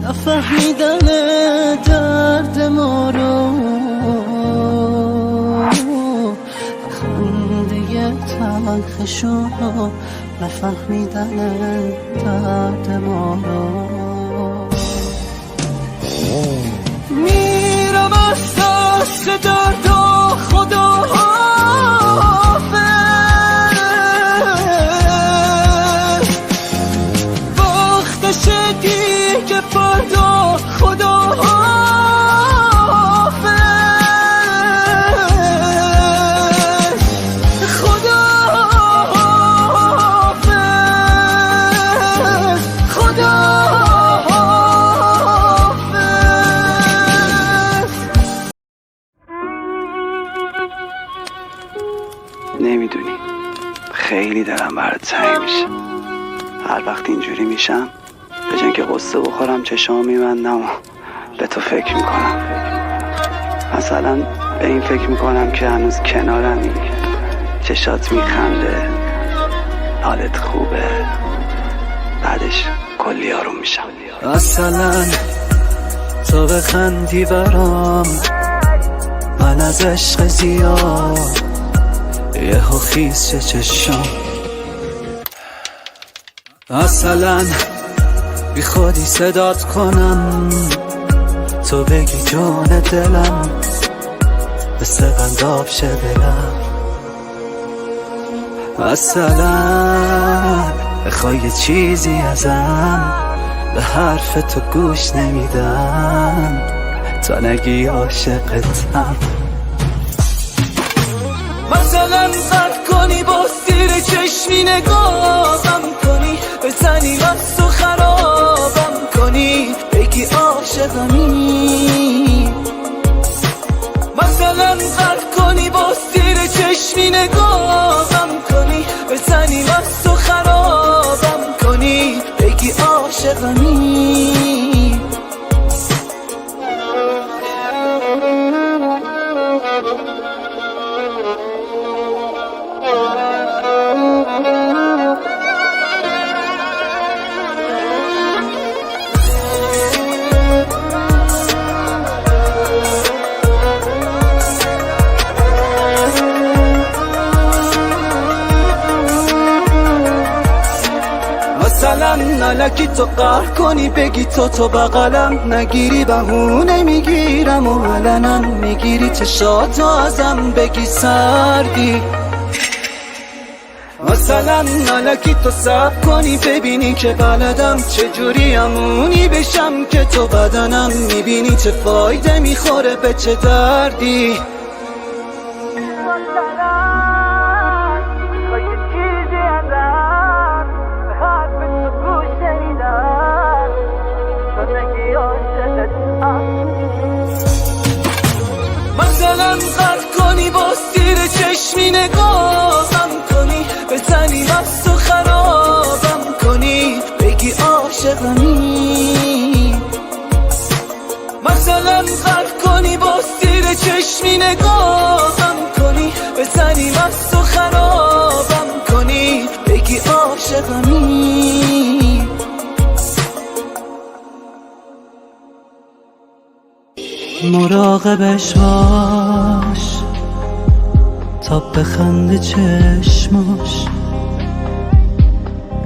نفهمیدن درد ما رو، خنده تلخشون نفهمیدن درد ما رو. میرم از دست دردا خدا حافظ، وقتشه دیگه فردا خدا حافظ، خدا حافظ، خدا نمیدونی خیلی دلم برات تنگ میشه. هر وقت اینجوری میشم به جای که قصه بخورم چشام میبندم و به تو فکر میکنم. مثلا به این فکر میکنم که هنوز کنارمی، چشات میخنده، حالت خوبه، بعدش کلی آروم میشم. مثلا تو بخندی برام، من از عشق زیاد یهو خیس چشم. مثلا بی خودی صدات کنم، تو بگی جون دلم، مثل قنداب شه دلم. مثلا بخوای یه چیزی ازم، به حرف تو گوش نمیدم تا نگی عاشقتم. مثلا زد کنی با زیر چشمی نگاهم کنی، بزنی مست و خرابم کنی، بگی عاشقمی. مثلا زد کنی با زیر چشمی نگاهم کنی، بزنی مست و خرابم کنی، بگی عاشقمی. مثلا نلکی تو قهر کنی بگی تو بغلم نگیری بهونه میگیرم و علنم میگیری چشاتو ازم بگی سردی مثلا نلکی تو صبر کنی ببینی که بلدم چجوری امونی بشم که تو بدنم میبینی چه فایده میخوره به چه دردی مثلا قد کنی با سیر چشمی نگاهم کنی بزنی مست و خرابم کنی بگی عاشقمی مثلا قد کنی با سیر چشمی نگاهم کنی بزنی مست و خرابم کنی بگی عاشقمی مراقبش باش تا بخنده چشماش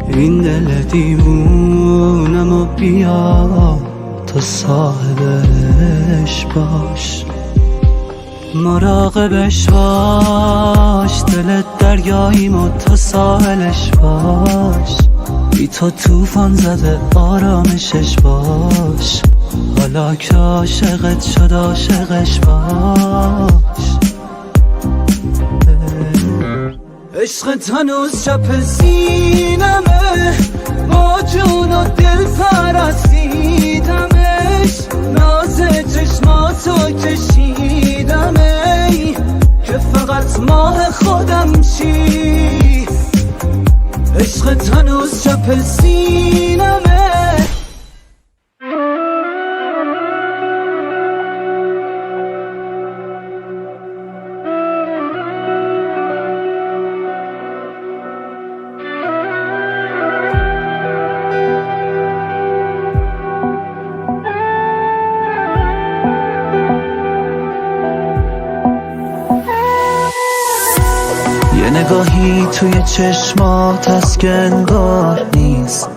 این دل دیوونم و بیا تو صاحبش باش مراقبش باش دلت دریاییم و تو ساحلش باش بی تو توفان زده آرامشش باش حالا که عاشقت شد عاشقش باش عشقت هنوز چپ سینمه با جون و دل پرستیدمش ناز چشماتو کشیدمه که فقط ماه خودم چی عشقت هنوز چپ سینمه نگاهی توی چشمات هست که انگار نیست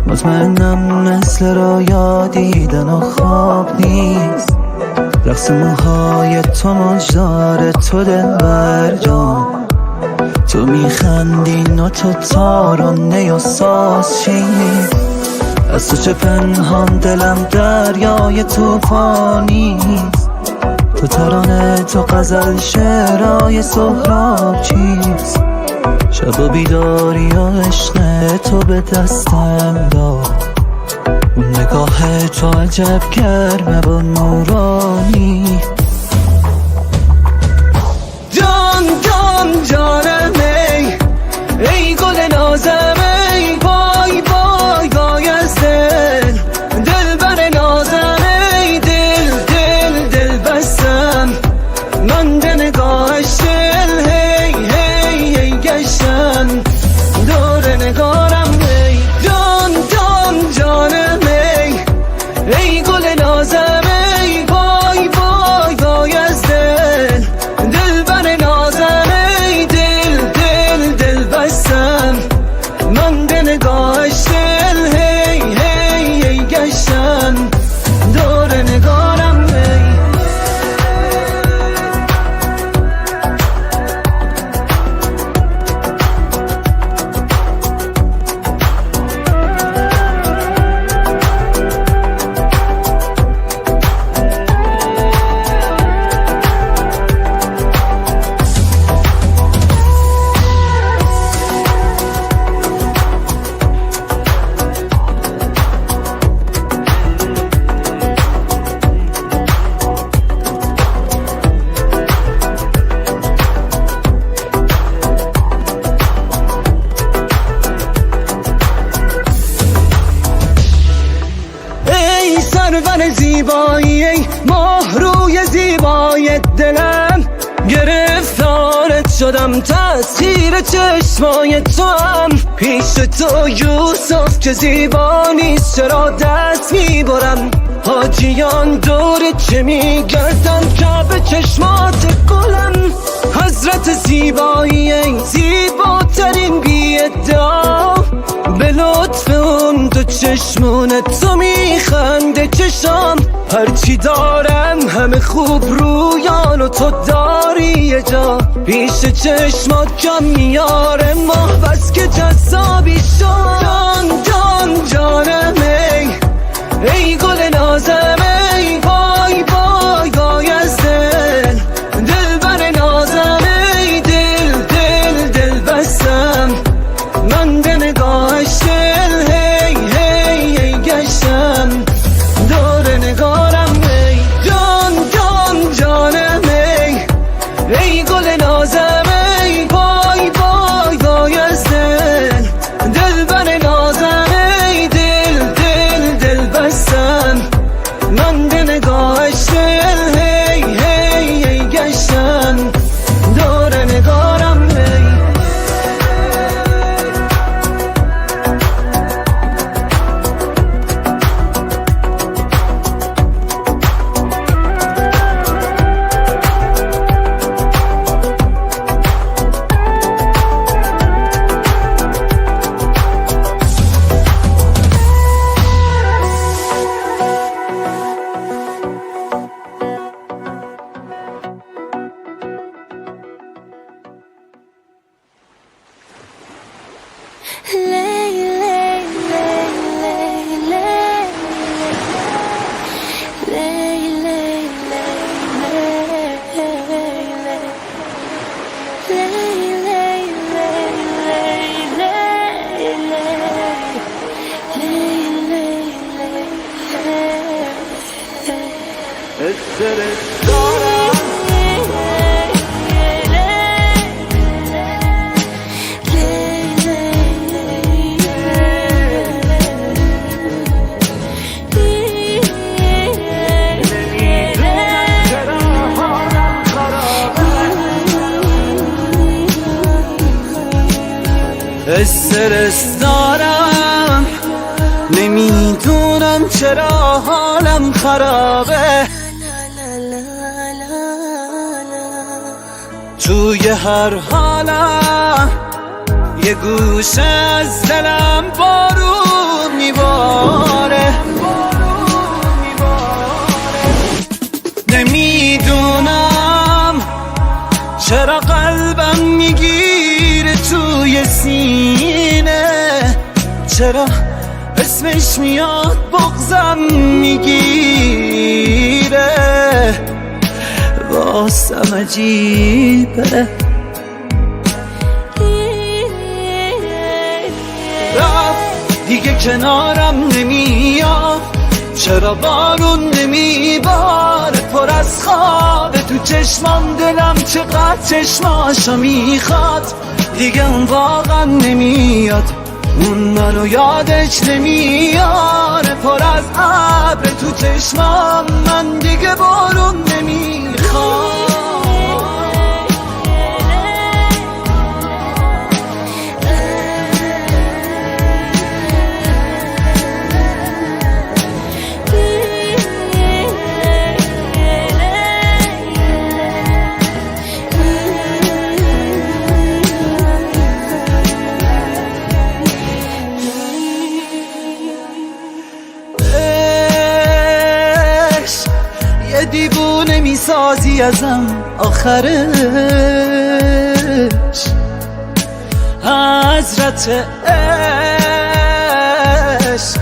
مطمئنم مثل رویا دیدن و خواب نیست رقص موهای تو مجدار تو دلبر جان تو میخندین و تو تارانه و ساز چی از تو چه پنهان دلم دریای توفانیست تو ترانه تو غزل شعرهای سهراب چیست شب و بیداری و عشق تو به دستم داد اون نگاه تو عجب گرمه و نورانی جان جان جانمی ای گل نازمی وای وای وای از دل دل بر نازمی دل دل دل بستم من به نگاهش دل هی هی هی گشتم دور نگارم هی جان جان جانمی ای گل نازمی وای وای وای از دل دل بر نازمی دل دل دل بستم من به نگاهش دل هی هی هی گشتم دور نگارم هی سرور زیبایی ای ماه روی زیبای دلم گرفتارت شدم تسخیر چشمای تو هم پیش تو یوسف که زیبا نیست چرا دست میبرم حاجیان دور چه میگردن کعبه چشمات گلم حضرت زیبایی ای زیباترین بی ادعا به لطف چشمون تو میخنده چشام، هرچی دارم همه خوب رویان و تو داری یه جا، پیش چشمات کم میاره ماه بس که جذابی شد. جان جان جانم ای گل نازم ای وای وای وای از دل بر نازم ای دل بستم من به نگاهش دل هی گشتم دور نگارم ای جان جان جانم ای گل نازم ای وای وای وای از دل بر نازم ای دل بستم من به نگاهش دل هی گشتم دور نگارم ای. استرس دارم نمیدونم چرا حالم خرابه، توی هر حالم یه گوشه از دلم بارون میباره، نمیدونم چرا قلبم میگیره توی سینه، چرا اسمش میاد بغضم میگیره، واسم عجیبه رفت دیگه کنارم نمیاد، چرا بارون نمیباره پر از خوابه تو چشمام، دلم چقدر چشماشو میخواد، دیگه اون واقعا نمیاد، اون منو یادش نمیاره، پر از ابر تو چشمام، من دیگه بارون نمیخواد. دیوونه میسازی ازم آخرش، حضرت عشق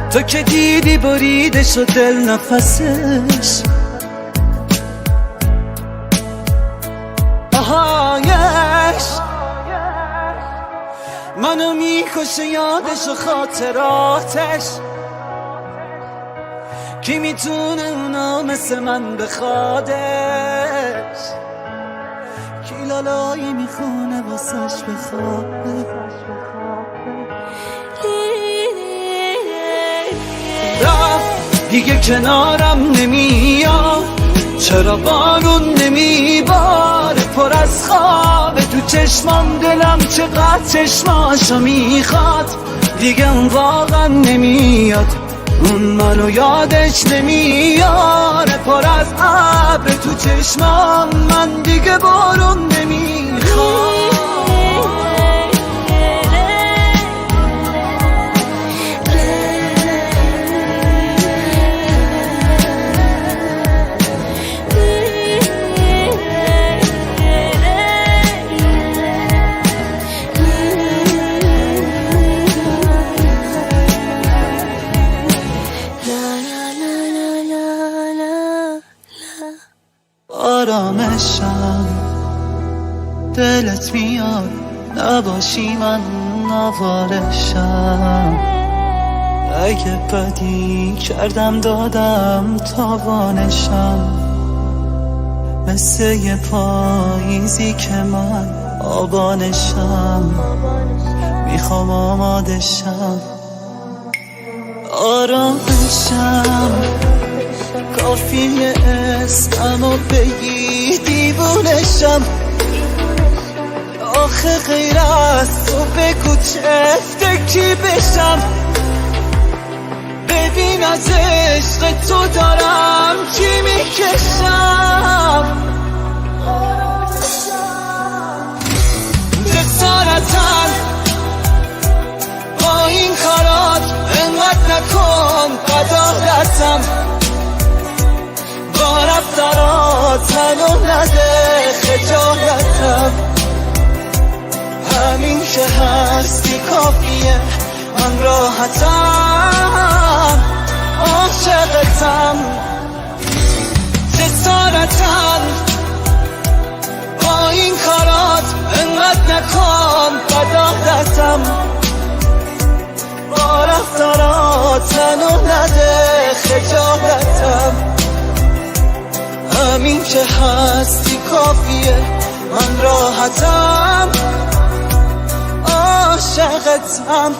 تو که دیدی بریده شد دل نفسش، آهایش منو میکشه یادش و خاطراتش، کی میتونه اونا مثل من بخوادش، کی لالایی میخونه واسش بخوابه، رفت دیگه کنارم نمیاد، چرا بارون نمیباره پر از خوابه تو چشمام، دلم چقدر چشماشو میخواد، دیگه اون واقعا نمیاد، اون منو یادش نمیاره، پر از ابر تو چشمام، من دیگه بارون نمیخوام. باشی من آوارشم، اگه بدی کردم دادم تاوانشم، مثل یه پاییزی که من آبانشم، میخوام آمادشم، آرامشم، کافیه اسممو بگی دیوونشم، آخه غیر از تو بگو چه فکری بشم، ببین از عشق تو دارم چی میکشم، جسارتن با این کارات انقدر نکن قدالتم، با رفتارات منو نده خجالتم، همین که هستی کافیه من راحتم، عاشقتم، جسارتم با این کارات انقدر نکن قدالتم، با رفتارات منو نده خجالتم، همین که هستی کافیه من راحتم، عاشقتم.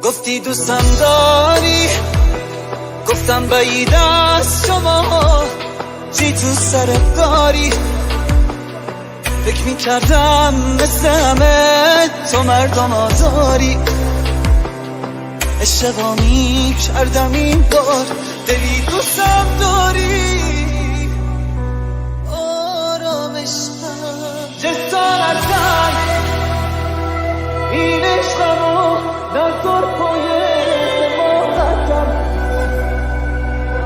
گفتی دوستم داری، گفتم بعید از شما چی تو سرت داری، فکر میکردم مثل همه تو مردم آزاری، اشتباه میکردم این بار دلی دوستم داری، آرامشم، جسارتم، این عشقمو در طرفای موقتم،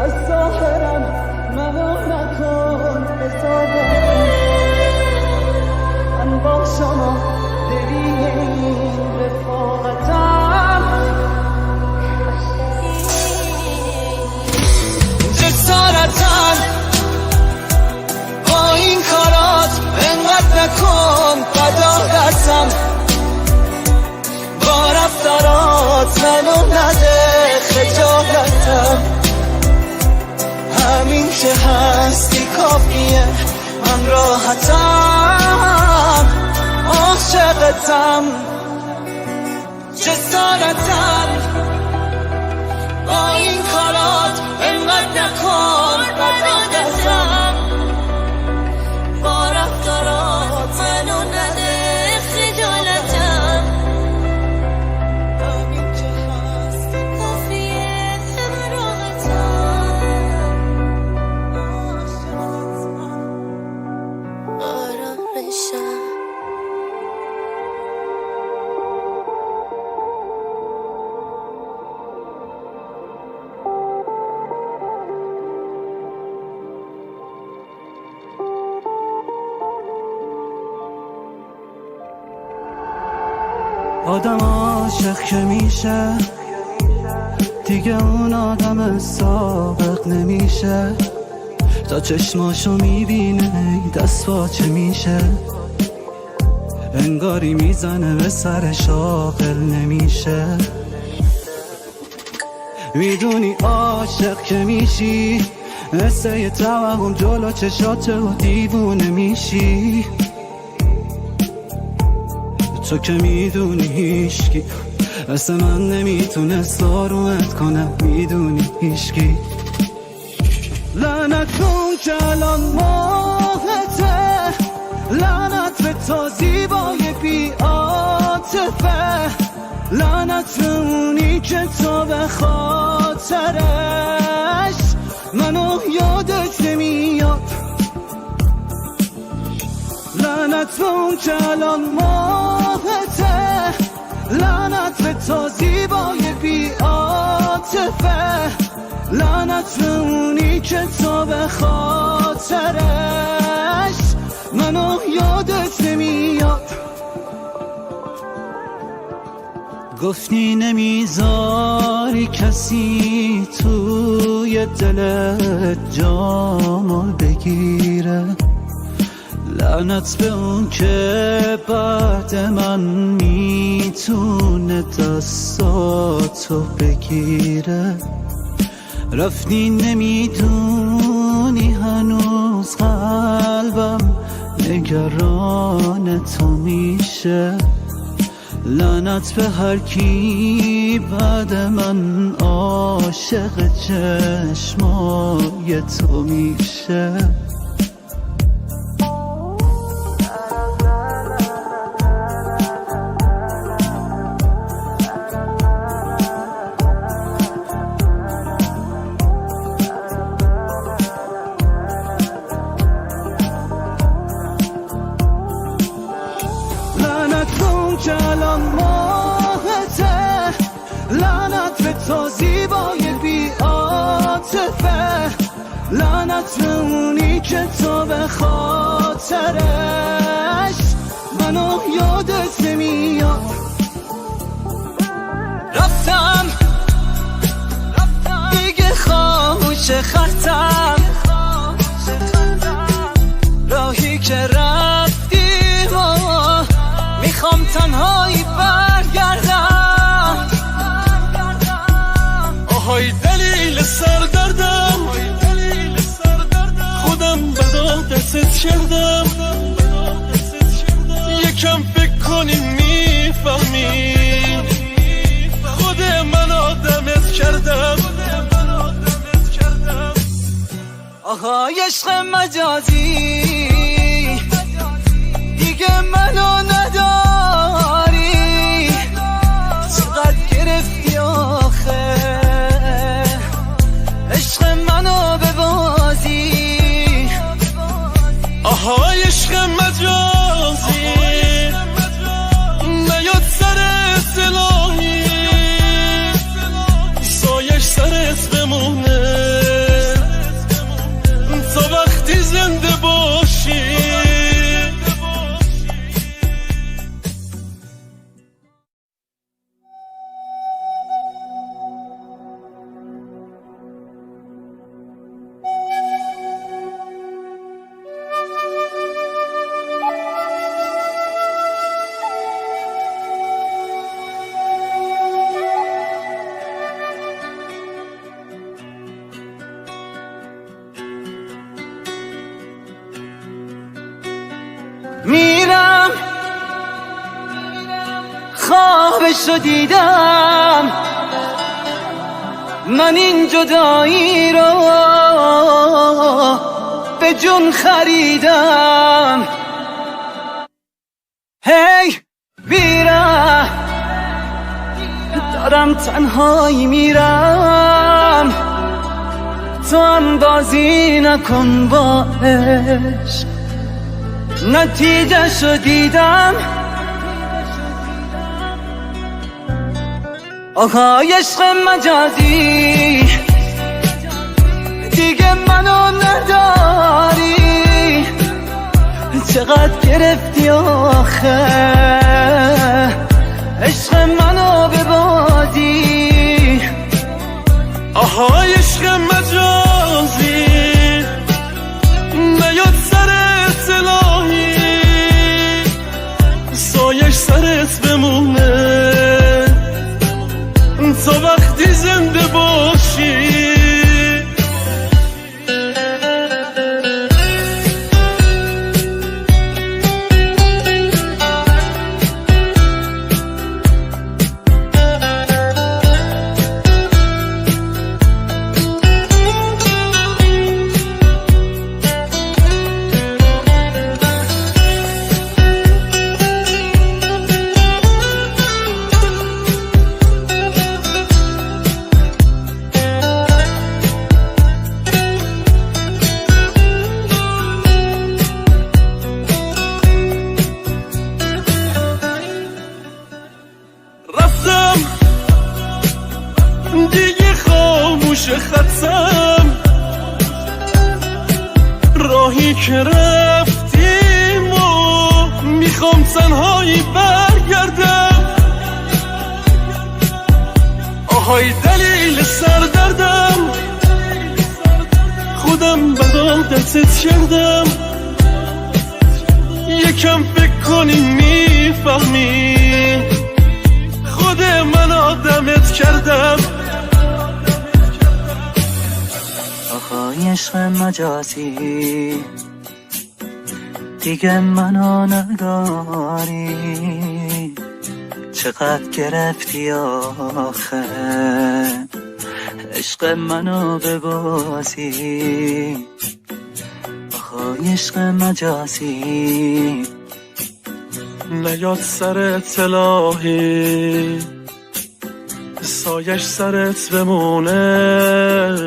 از ظاهرم منو نکن حسابم، من با شما دلی این رفاقتم، جسارتم با این کارات انقدر نکن قدالتم، با رفتارات منو نده خجالتم، همین که هستی کافیه من راحتم، عاشقتم، جسارتم با این کارات انقدر نکن قدالتم، با رفتارات منو نده خجالتم، آدم عاشق که میشه دیگه اون آدم سابق نمیشه، تا چشماشو میبینه دست واچه میشه، انگاری میزنه به سرش عاقل نمیشه، میدونی عاشق که میشی مثل یه توهم جلو چشاته و دیوونه میشی، تو که میدونی هیشکی مثل من نمیتونست آرومت کنم، میدونی هیشکی لعنت کن که الان ما تو زیبای بی عاطفه، لعنت به اونی که تو به خاطرش منو یادت نمیاد، لعنت به اون که الان ماهته، لعنت به تو زیبای بی عاطفه، لعنت به اونی که تو به خاطرش منو یادت نمیاد. گفتی نمیذاری کسی توی دلت جامو بگیره، لعنت به اون که بعد من میتونه دستاتو بگیره. رفتی نمیدونی هنوز قلبم نگران تو میشه، لعنت به هر کی بعد من عاشق چشمای تو میشه. که الان ماهته، لعنت به تو زیبای بی عاطفه، لعنت به اونی که تو به خاطرش منو یادت نمیاد. رفتم دیگه خاموش خطم، راهی که رفتی میخوام تنهایی برگردم. آهای دلیل سردردم، خودم بدا دستت کردم، یکم فکر کنیم میفهمیم، خود من آدمت کردم. آهای عشق مجازی دیگه منو نداری، چقدر گرفتی آخه عشق منو به بازی. آهای عشق مجازی نیاد سر سلاحی، سایش سرت بمونه تا وقتی زنده باشی. میرم خوابشو دیدم، من این جدایی رو به جون خریدم. هی میرم دارم تنهایی میرم، تو هم بازی نکن با عشق، نتیجه شو دیدم. آهای عشق مجازی دیگه منو نداری، چقدر گرفتی آخه عشق منو به بازی. آهای عشق مجازی نیاد سر سلاحی، سایش سرت بمونه تا وقتی زنده باشی. که رفتیم و میخوام تنهایی برگردم. آهای دلیل سردردم، خودم بد عادتت کردم. یکم فکر کنی میفهمی خود من آدمت کردم. آهای عشق مجازی دیگه منو نداری، چقدر گرفتی آخه عشق منو ببازی. آهای عشق مجازی نیاد سرت الهی، سایش سرت بمونه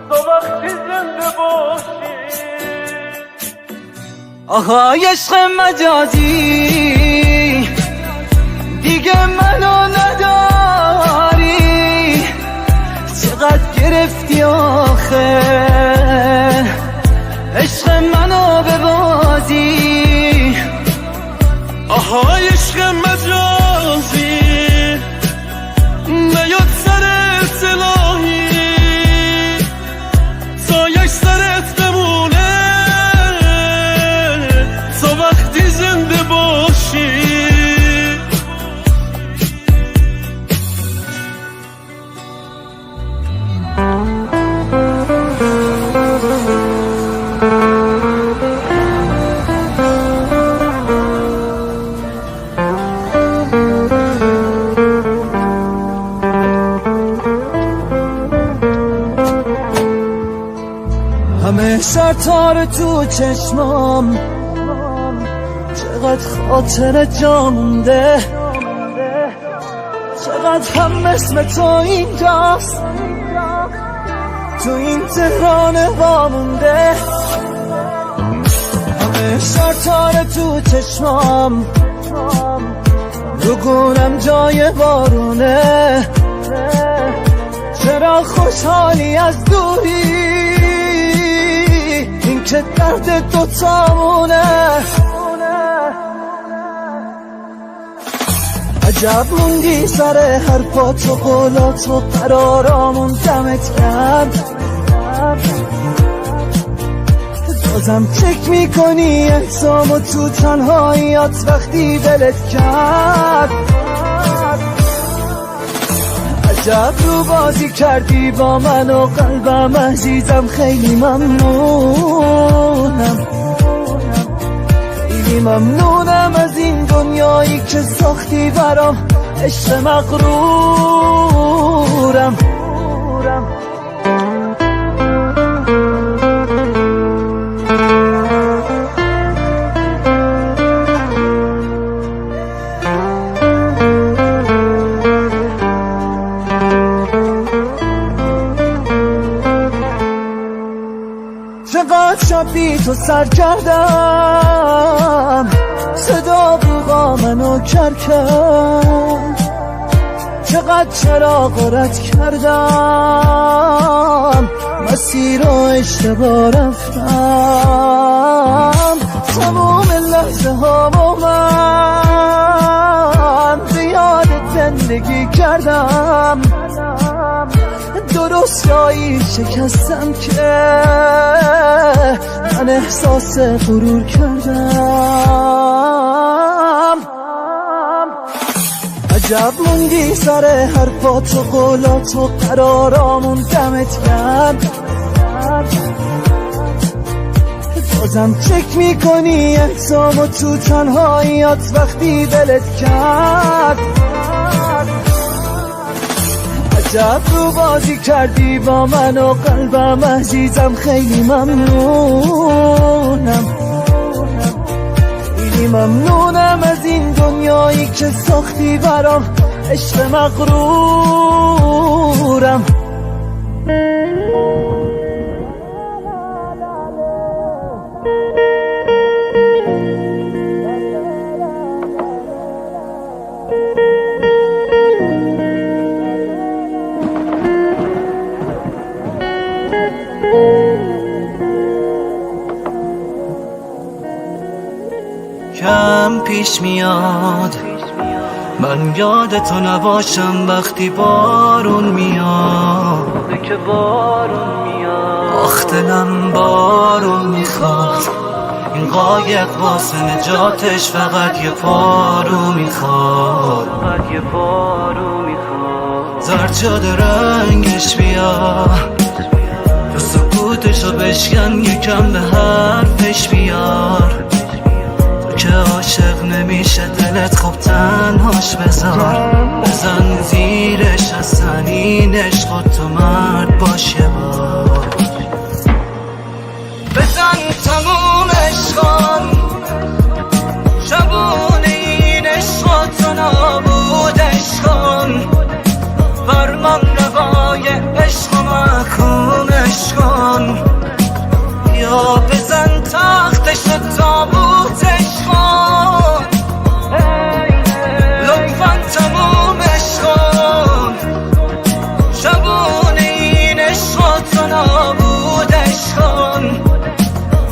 تا وقتی زنده باشی. آهای عشق مجازی دیگه منو نداری، چقدر گرفتی آخه عشق منو ببازی. آهای عشق مجازی نیاد سرت الهی، سایش سرت بمونه تا وقتی زنده باشی. همه سرتار تو چشمام، چقدر خاطر جا مونده، چقدر هم اسم تو اینجاست تو این تهران وامونده. همه سرتار تو چشمام، رو گونم جای بارونه، چرا خوشحالی از دوری این که درد دوتامونه. عجب موندی سر حرفات و قولات و قرارامون دمت کرد، بازم چک میکنی احسامو تو تنهاییات وقتی ولت کرد. عجب رو بازی کردی با من و قلبم عزیزم، خیلی ممنونم، خیلی ممنونم از این دنیایی که ساختی برام، عشق مغرورم. چقدر شب بی تو سر کردم، صدا بوغا منو کر کرد، چقدر چراغ رد کردم، مسیر رو اشتباه رفتم. تمام لحظه ها با من به یاد زندگی کردم، درست جایی شکستم که من احساس غرور کردم. عجب موندی سر حرفات و قولات و قرارامون دمت کرد، بازم چک میکنی احسامو تو تنهاییات وقتی ولت کرد. عجب رو بازی کردی با من و قلبم عزیزم، خیلی ممنونم، خیلی ممنونم از این دنیایی که ساختی برام، عشق مغرورم. کم پیش میاد من یاد تو نباشم وقتی بارون میاد که بارون میاد آخ دلم بارون میخواد این قایق واسه نجاتش فقط یه پارو میخواد زرد شده رنگش بیا تو سکوتشو بشکن یکم به حرفش بیار تو که عاشق نمیشه دلت خوب تنهاش بزن زیرش اصلا این عشق و تو مرد باش یه بار بزن تموم عشقان شبون این عشق و تو نابود عشقان فرمان روای عشق و محکوم عشقان یا بزن تختش و تابوت عشقان لطفاً تموم عشقان شبون این عشق و تو نابود عشقان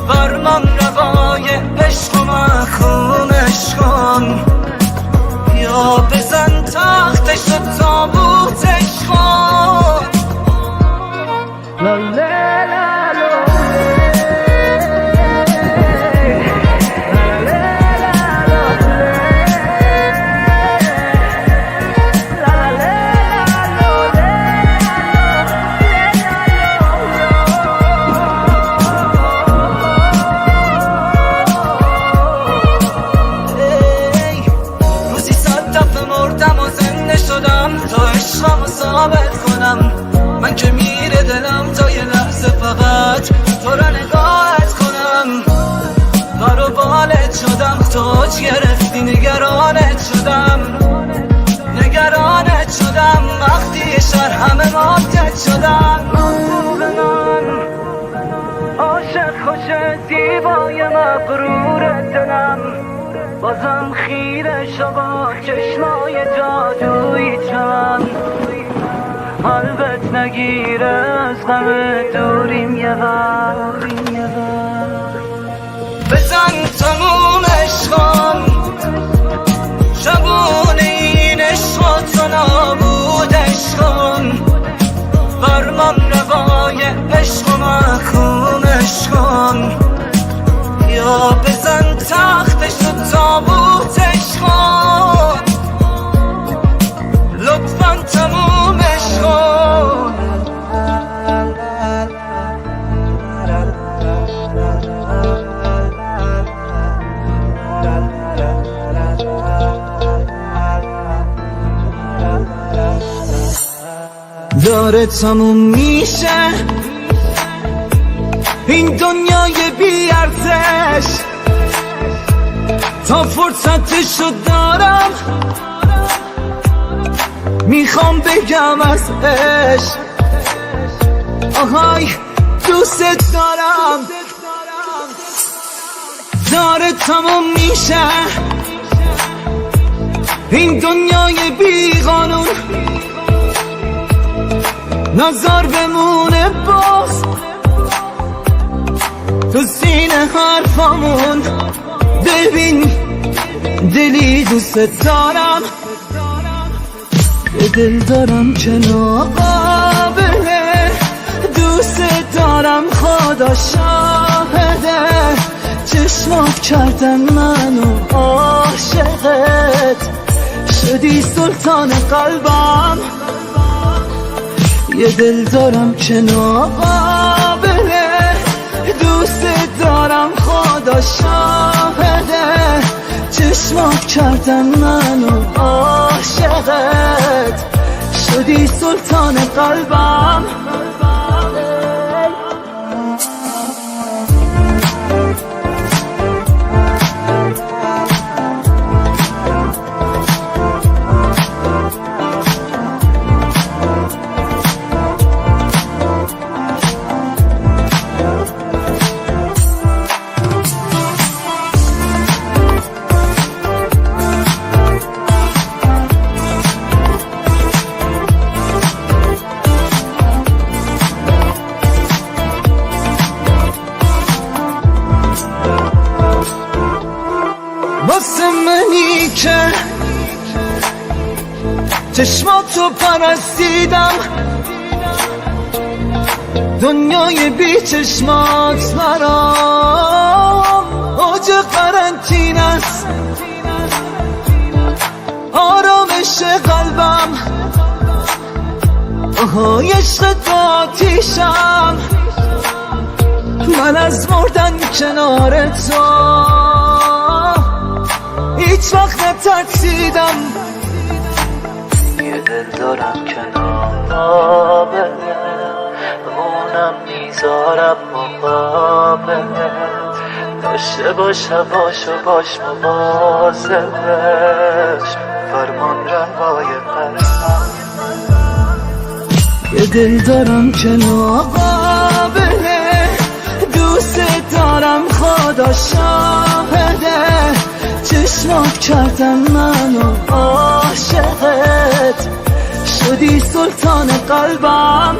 فرمان روای عشق و محکوم عشقان یا بزن تختش و تابوت عشقان تا عشقمو ثابت کنم من که میره دلم تا یه لحظه فقط تو را نگاهت کنم برو بالت شدم توج گرفتی نگرانت شدم وقتی یه شهر همه ماتت شدم عاشق خوش زیبای مغرور دلم بازم خیره شو با چشمای جادویی چمن قلبت نگیره از غم دوریم یه وقت بزن تموم عشقان شبون این عشق و تو نابود عشقان فرمان روای عشق و محکوم عشقان یا بزن تختش و تابوت عشقان لطفاً تموم عشقان داره تموم میشه این دنیای بی ارزش تا فرصتشو دارم میخوام بگم از عشق آهای دوست دارم داره تموم میشه این دنیای بی قانون نظر بمونه باز تو سینه حرفامون ببین دلی دوست دارم یه دل دارم که ناقابله دوست دارم خدا شاهده چشمات کردن منو عاشقت شدی سلطان قلبم یه دل دارم که ناقابله دوست دارم خدا شاهده چشمات کردن منو عاشقت شدی سلطان قلبم واسه منی که چشماتو پرستیدم، دنیای بی چشمات برام اوج قرنطینه است، آرامش قلبم آهای عشق تو آتیشم، من از مردن کنار تو هیچ وقت نترسیدم. یه دل دارم کناره، اونم میذارم مقابله، داشته باش هواشو باش مواظبش، فرمان روای قلبم. یه دل دارم که ناقابله، دوست دارم خدا شاهده، چشمات کردن منو عاشقت، شدی سلطان قلبم.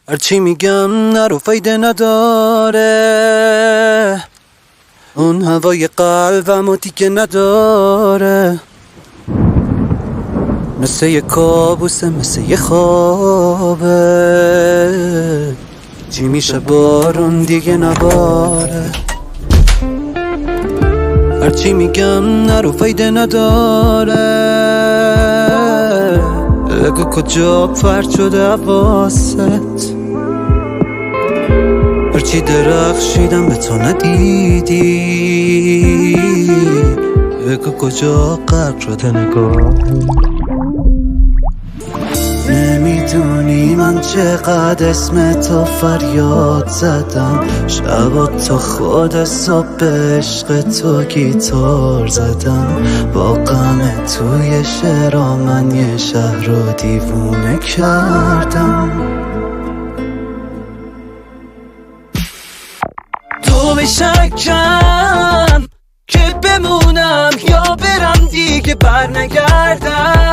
هرچی میگم نرو فایده نداره، اون هوای قلبمو دیگه نداره، مثل یه کابوسه مثل یه خوابه، چی میشه بارون دیگه نباره. هرچی میگم نرو فایده نداره، بگو کجا پرت شده حواست، هرچی درخشیدم به تو ندیدی، بگو کجا غرق شده نگاه. نمیدونی من چقدر اسم تو فریاد زدم، شبا تا خود صبح عشق تو گیتار زدم، با غم توی شعرها من یه شهر رو دیوونه کردم. تو به شکم که بمونم یا برم دیگه برنگردم،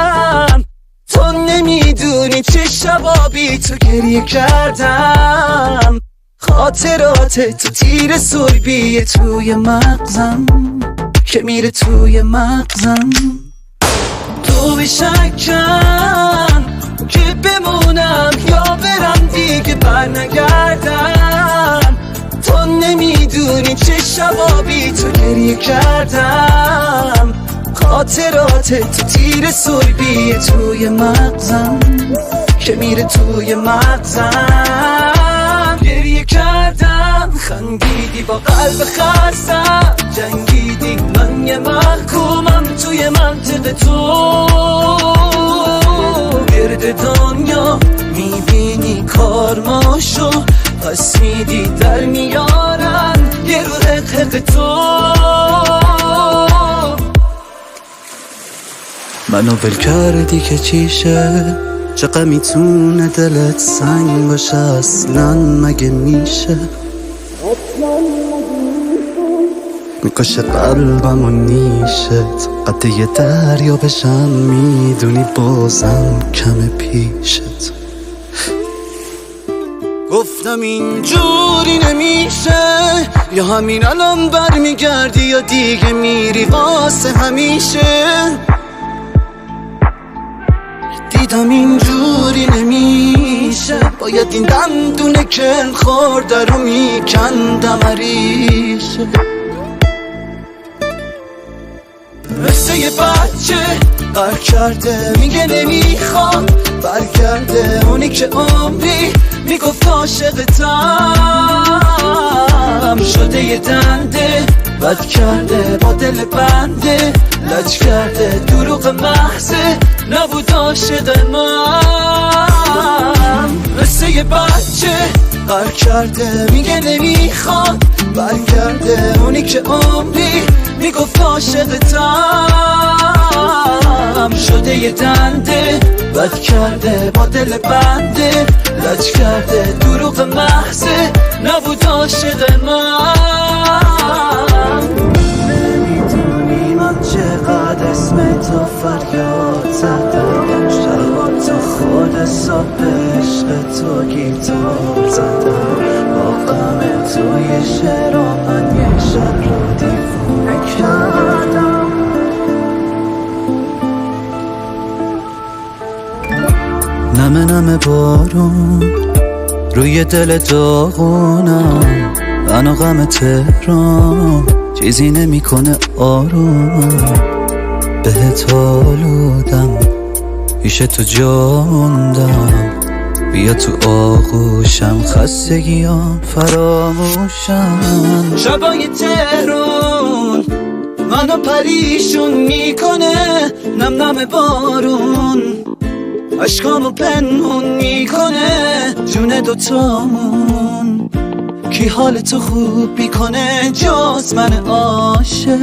تو نمیدونی چه شبا بی تو گریه کردم، خاطرات تو تیر سربیه توی مغزم که میره توی مغزم. تو به شکم که بمونم یا برم دیگه برنگردم، تو نمیدونی چه شبا بی تو گریه کردم، خاطرات تو تیر سربیه توی مغزم که میره توی مغزم. گریه کردم خندیدی با قلب خستم، جنگیدی من یه محکومم توی منطقه تو، گرد دنیا میبینی کارماشو، پس میدی در میارن یه رو حق تو. منو ول کردی که چیشه، چقدر میتونه دلت سنگ باشه، اصلا مگه میشه، میکشه قلبم و نیشت، قد یه دریا بشم میدونی بازم کم پیشت. گفتم اینجوری نمیشه، یا همین الان برمیگردی یا دیگه میری واسه همیشه، دیدم اینجوری نمیشه، باید این دندونه کن خورده رو میکندم ریشه. مثل یه بچه قهر کرده میگه نمیخوام برگرده، اونی که عمری میگفت عاشقتم، شده یه دنده بد کرده با دل بنده، لج کرده دروغ محضه نبود عاشق من. مثل یه بچه قهر کرده میگه نمیخواد برگرده، اونی که عمری میگفت عاشقتم، شده یه دنده بد کرده با دل بنده، لج کرده دروغ محضه نبود عاشق من. نمیدونی من چقدر اسم تو زدم شبا تو خود صبح عشق تو گیتار زدم با غم توی شعرا من یه شب رو دیوونه کردم نمه نمه بارون روی دل داغونم من و غم تهران چیزی نمیکنه آروم بهت آلودم پیش تو جاندم بیا تو آغوشم خستگیام فراموشم شبای تهران منو پریشون میکنه نم نم بارون عشقامو پنهون میکنه جون دوتامون کی حال تو خوب میکنه جز من عاشق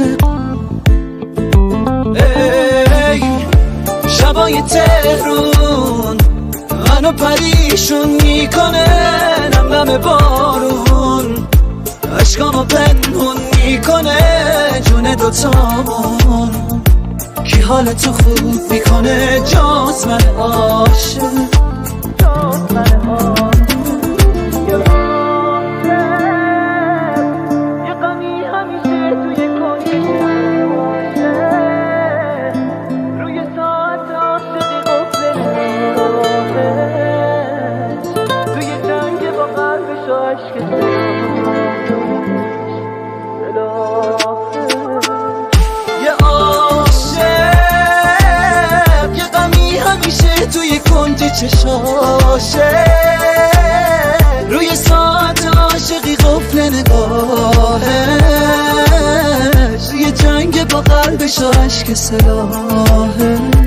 ای شبای تهرون منو پریشون میکنه نم نم بارون عشقامو پنهون میکنه جون دوتامون کی حال تو خوب میکنه جز من عاشق جز من عاشق یه غمی همیشه توی کنیه روی ساعت عاشقی قفل نگاهش توی جنگ با قلبش و عشق توی کنج چشاشه روی ساعت عاشقی قفل نگاهش روی جنگ با قلبش و عشق سلاحش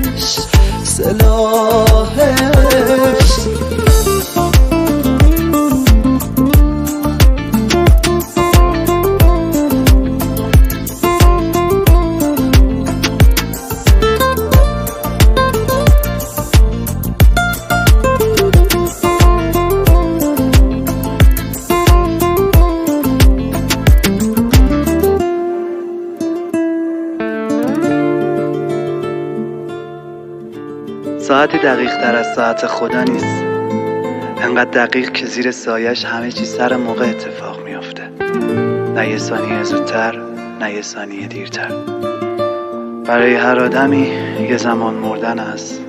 ساعتی دقیق تر از ساعت خدا نیست انقدر دقیق که زیر سایش همه چیز سر موقع اتفاق میافته نه یه ثانیه زودتر نه یه ثانیه دیرتر برای هر آدمی یه زمان مردن است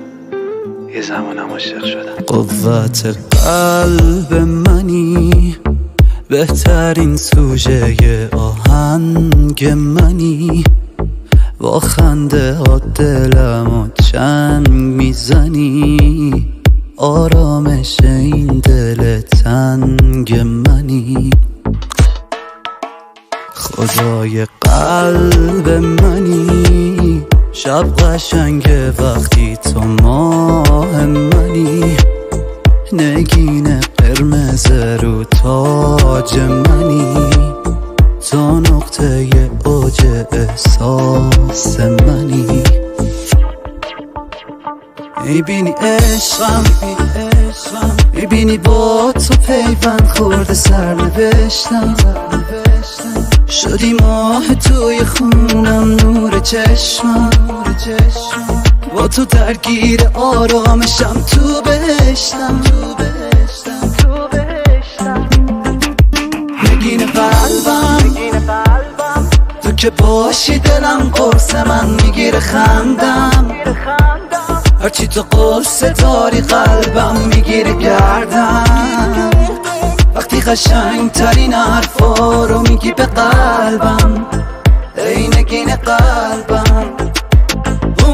یه زمان هم عاشق شدن قوت قلب منی بهترین سوژه آهنگ منی با خنده ها دلمو چنگ میزنی آرامش این دل تنگ منی خدای قلب منی شب قشنگه وقتی تو ماه منی نگین قرمز رو تاج منی تو نقطه اوج احساس منی میبینی عشقم میبینی با تو پیوند خورده سرنوشتم شدی ماه توی خونم نور چشمم با تو درگیر آرامشم تو بهشتم نگین قلبم تو که باشی دلم قرص من میگیره خندم هرچی تو قرص داری قلبم میگیره گردم وقتی قشنگ ترین حرفا رو میگی به قلبم ای نگین قلبم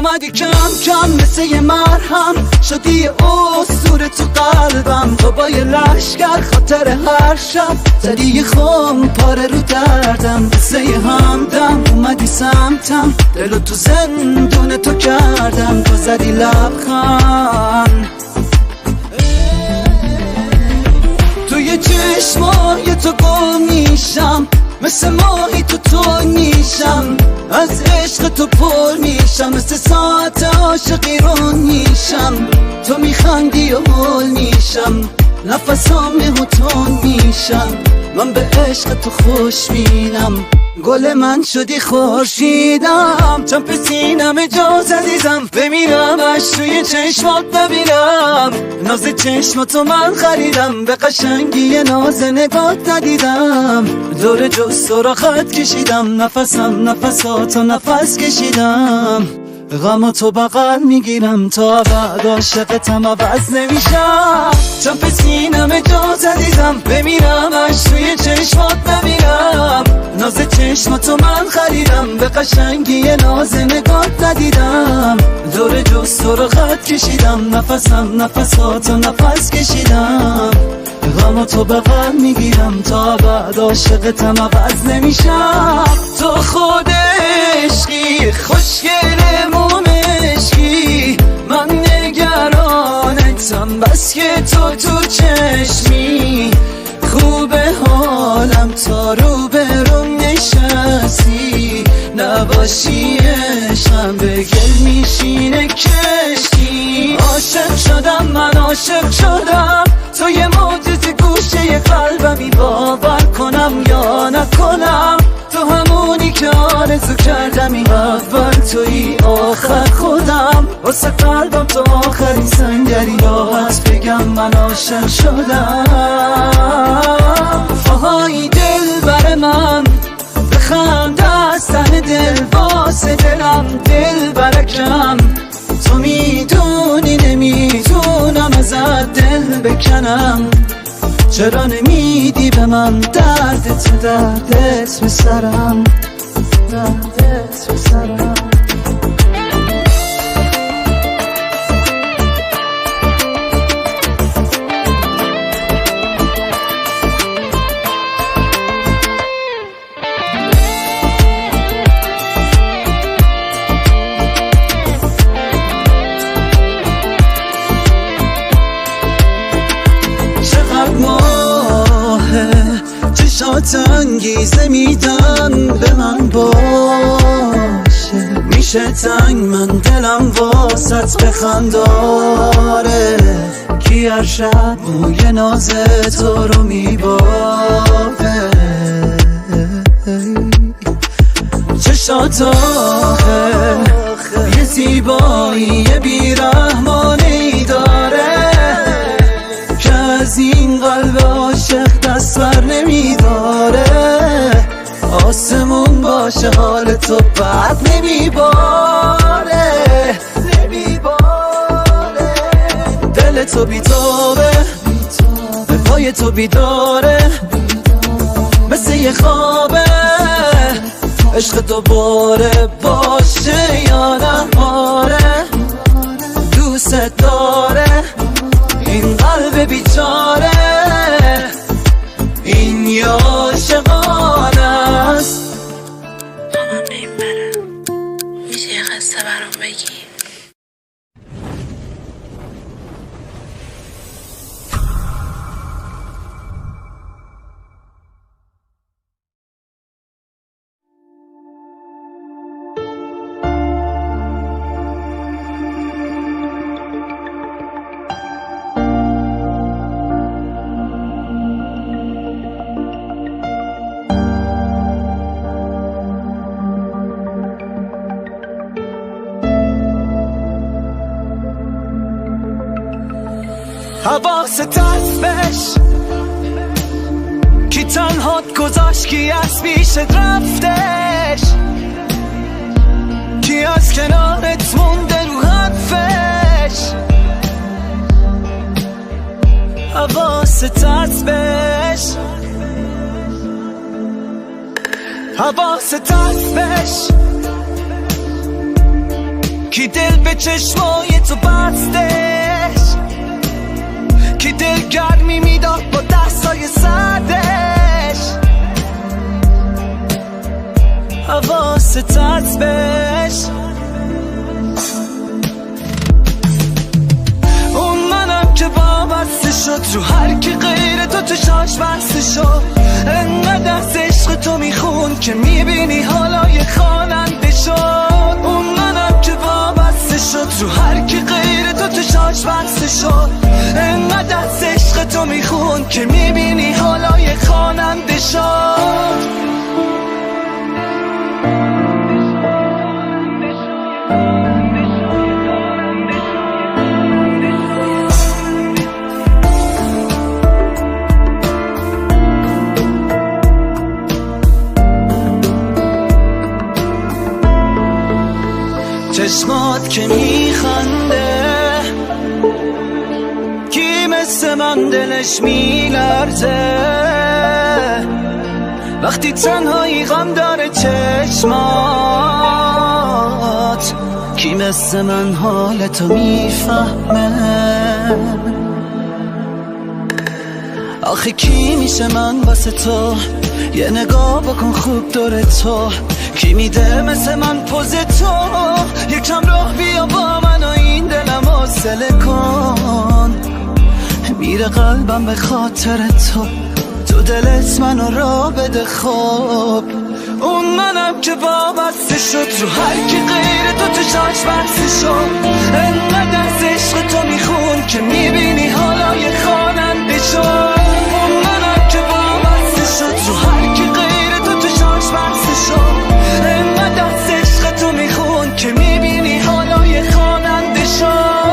اومدی کم کم مثل یه مرهم شدی اسطوره تو قلبم تو با یه لشگر خاطر هر شب زدی یه خم پاره رو دردم مثل یه همدم اومدی سمتم دلو تو زندون تو کردم تو زدی لبخند توی چشمای تو گم میشم مثل ماهی تو میشم از عشق تو پر میشم مثل ساعت عاشقی رو میشم تو میخندی و حل میشم نفسام نهوتون میشم، من به عشق تو خوش بینم، گل من شدی خورشیدم، چون به سینم اجازه دیدم بمیرم، اش توی چشمات ببینم، ناز چشماتو من خریدم، به قشنگی ناز نگات ندیدم، دور جستو را خط کشیدم، نفساتو نفس کشیدم، غماتو بغل میگیرم تا بعد عاشقتم عوض نمیشم، چون به سینم اجازه دیدم بمیرم، اش توی چشمات ببینم، ناز چشماتو من خریدم، به قشنگی ناز نگات ندیدم، دور جستو رو خط کشیدم، نفساتو نفس کشیدم، غماتو بغل میگیرم تا بعد عاشقتم عوض نمیشم، تو خود عشقی خوشگلمون عشقی، من نگرانتم بس که تو چشمی، خوبه حالم تا رو برم نشستی، نباشی عشقم به گل میشینه کشتی، عاشق شدم من عاشق شدم، تو یه معجزه گوشه قلبمی، باور کنم یا نکنم، تو همونی که آرزو کردمی، اول توی آخر خودم، واسه قلبم تو آخرین سنگری، راحت بگم من عاشق شدم، فهای دل بر من بخند از تن دل، واسه دلم دل برکم، تو میدونی نمیتونم ازت دل بکنم، چرا نمیدی به من دردت به سرم، دردت به سرم. انگیزه میدن به من باشه، میشه تنگ من دلم واسط بخنداره، کی هر شب موی ناز تو رو میبافه، چشات آخه یه زیبایی بیرحمانی داره، که از این قلب عاشق دست بر نمیداره، آسمون باشه حال تو بد نمیباره، دل تو بیتابه به پای تو بیداره، مثل یه خوابه عشق تو باره، باشه یا نهاره، دوست داره این قلب بیچاره، این یا عاشقانه است. مامان بریم برم، میشه یه قصه برام بگی؟ حواست هستش کی تنهات گذاشت، کی از پیشت رفتش، کی از کنارت مونده رو حرفش، حواست هستش، حواست هستش کی دل به چشمای تو بستش، کی دل گرمی میداد با دستای سردش، حواست هستش، اون منم که وابسته شد رو هر کی غیر تو چشاش بسته شد، انقدر از عشق تو میخون که میبینی حالای خواننده شد، اون منم که وابسته شد رو هر کی غیر تو چشاش بسته شد، انقدر از عشق تو که میبینی حالا یه خواننده شد. چشمات که میخنده کی مثل من دلش میلرزه وقتی تنهایی غم داره چشمات کی مثل من حالتو میفهمه آخه کی میشه من واسه تو یه نگاه بکن خوب دور تو کی میده مثل من پوز تو یکم راه بیا با من و این دلم حوصله کن میره قلبم به خاطر تو دلت منو را بده خوب اون منم که وابسته شد رو هر کی غیر تو چشاش بسته شد انقدر از عشق تو میخون که میبینی حالا یه خواننده شد اون منم که وابسته شد رو هر کی غیر تو چشاش بسته شد انقدر از عشق تو میخون که میبینی حالا یه خواننده شد.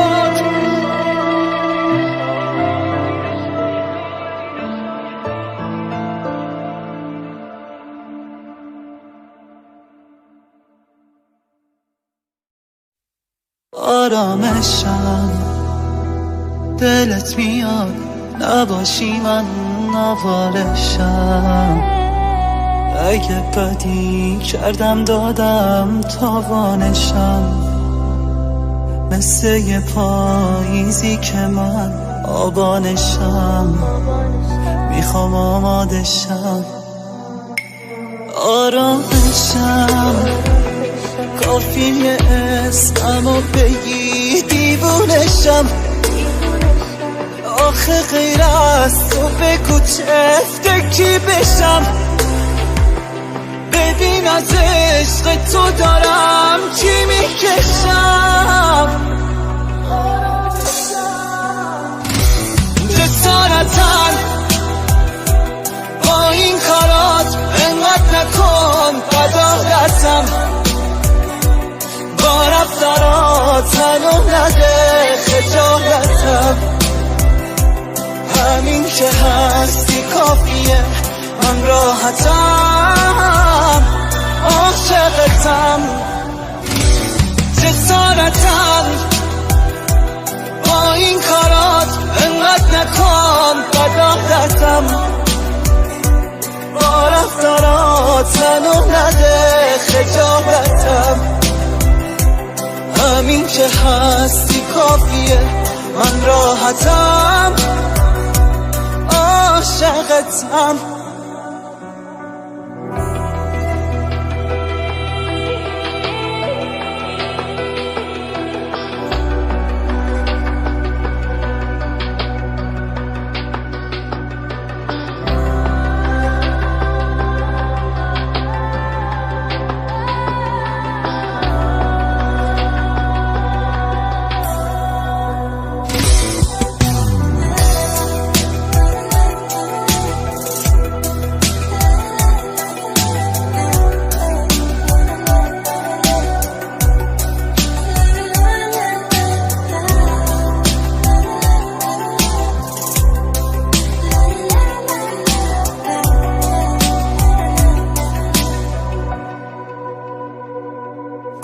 آرامشم دلت میاد نباشی من نوارشم اگه بدی کردم دادم تاوانشم مثل یه پاییزی که من آبانشم میخوام آمادشم آرامشم کافیه اسممو بگی دیوونشم آخه غیر از تو بگو چفته کی بشم ببین از عشق تو دارم چی میکشم جسارتن با این کارات انقدر نکن بداهتم با رفتارات تنو نده خجالتم همین که هستی کافیه من راحتم عاشقتم جسارتم با این کارات انقدر نکن بداهتم با رفتارات تنو نده خجالتم همین که هستی کافیه من راحتم عاشقتم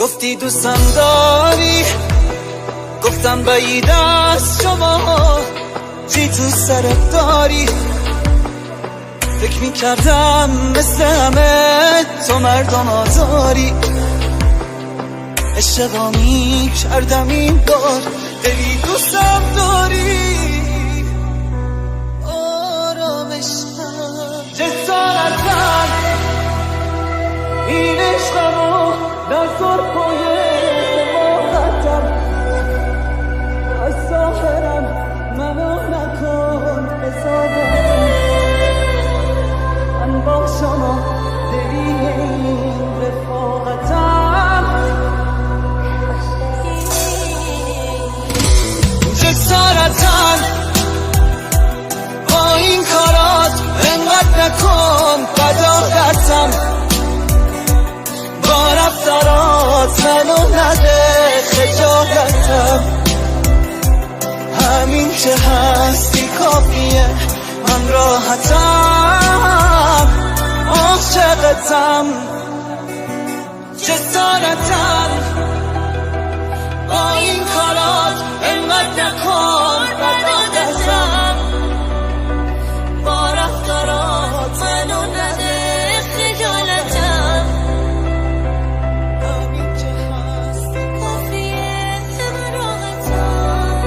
گفتی دوستم داری گفتم بعید از شما چی تو سرت داری فکر میکردم مثل همه تو مردم آزاری اشتباه میکردم این بار دلی دوستم داری آرامشم جسارتم این عشقمو در سرپای سماحتم از ظاهرم منو نکن حسابم من با شما دلی این رفاقتم جسارتم با این خجالتم با رفتارات منو نده خجالتم همین که هستی کافیه من راحتم عاشقتم جسارتم با این کارات انقدر نکن بدادتم با رفتارات منو نده خجالتم همین که هستی کافیه من راحتم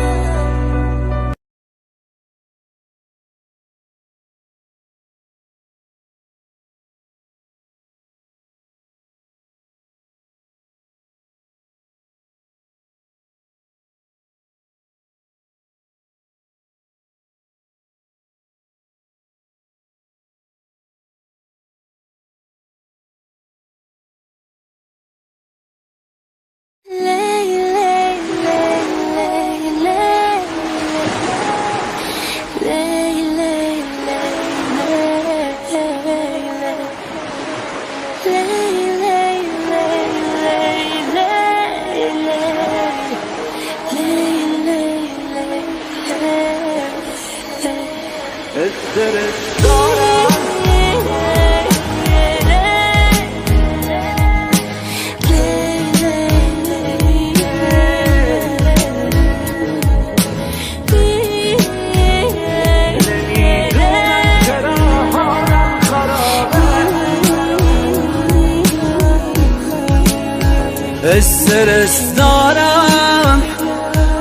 استرس دارم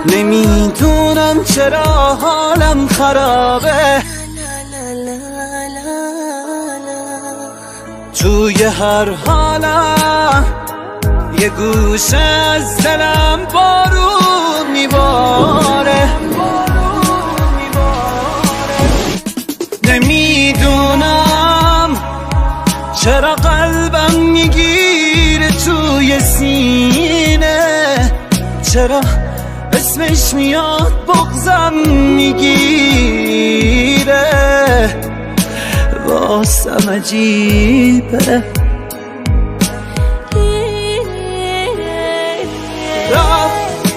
نمیدونم چرا حالم خرابه توی هر حالم یه گوشه از دلم بارون میباره نمیدونم چرا قلبم میگیره توی سینه چرا اسمش میاد بغضم میگیره واسم عجیبه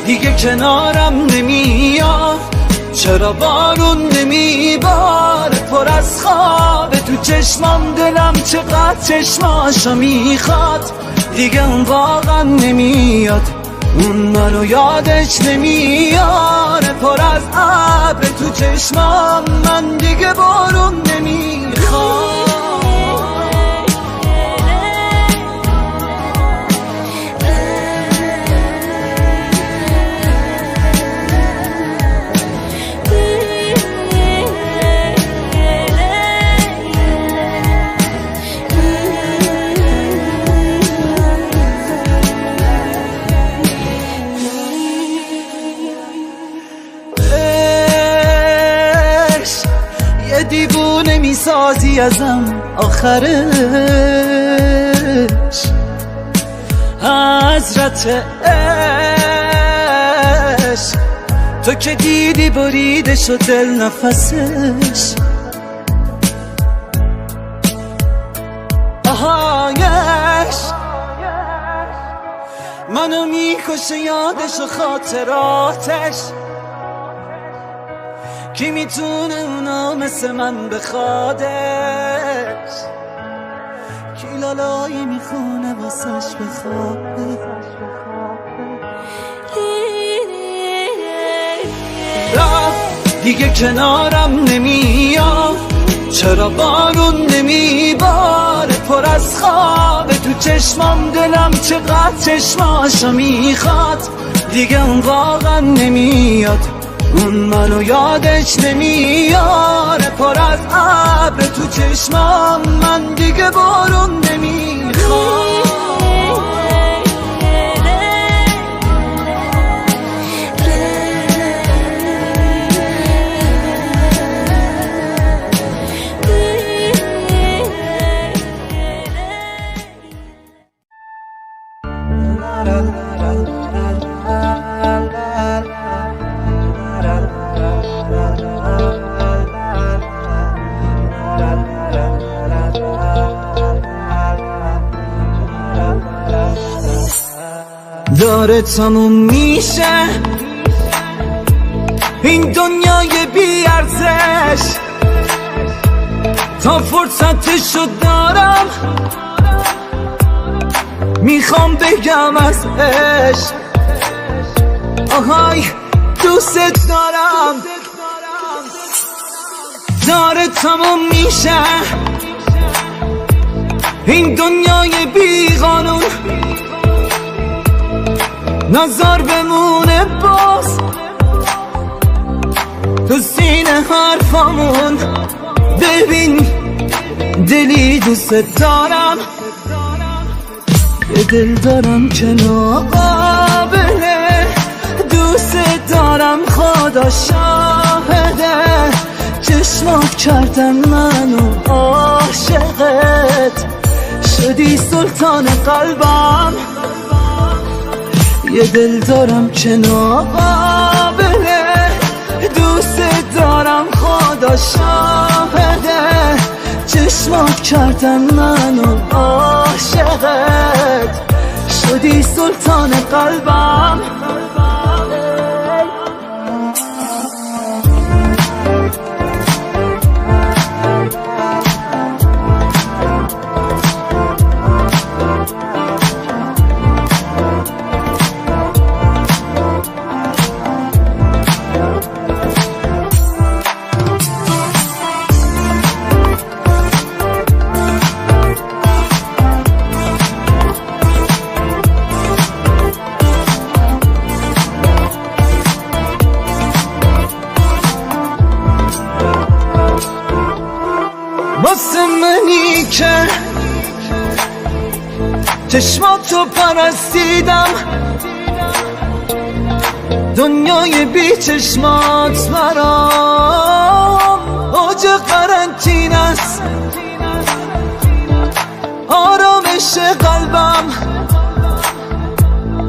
دیگه کنارم نمیاد چرا بارون نمیباره پر از خوابه تو چشمام دلم چقدر چشماشو میخواد دیگه اون واقعا نمیاد اون منو یادش نمیاره پر از ابر تو چشمام من دیگه بارون نمیخواد دیوونه میسازی ازم آخرش حضرت عشق تو که دیدی بریده شد دل نفسش آهایش منو میکشه یادش و خاطراتش کی میتونه اونا مثل من بخوادش کی لالایی میخونه واسش بخوابه دیگه کنارم نمیاد چرا بارون نمیباره پر از خوابه تو چشمام دلم چقدر چشماشو میخواد دیگه اون واقعا نمیاد اون منو یادش نمیاره پر از ابر تو چشمام من دیگه بارون نمیخواد داره تموم میشه این دنیای بی ارزش، تا فرصتشو دارم میخوام بگم از عشق، آهای دوست دارم. داره تموم میشه این دنیای بی قانون، نظر بمونه باز تو سینه حرفامون. ببین دلی دوست دارم، یه دل دارم که ناقابله، دوست دارم خدا شاهده، چشمات کردن منو عاشقت، شدی سلطان قلبم. یه دل دارم که ناقابله، دوست دارم خدا شاهده، چشمات کردن منو عاشقت، شدی سلطان قلبم. واسه منی که چشماتو پرستیدم، دنیای بی چشمات برام اوج قرنطینه است، آرامش قلبم،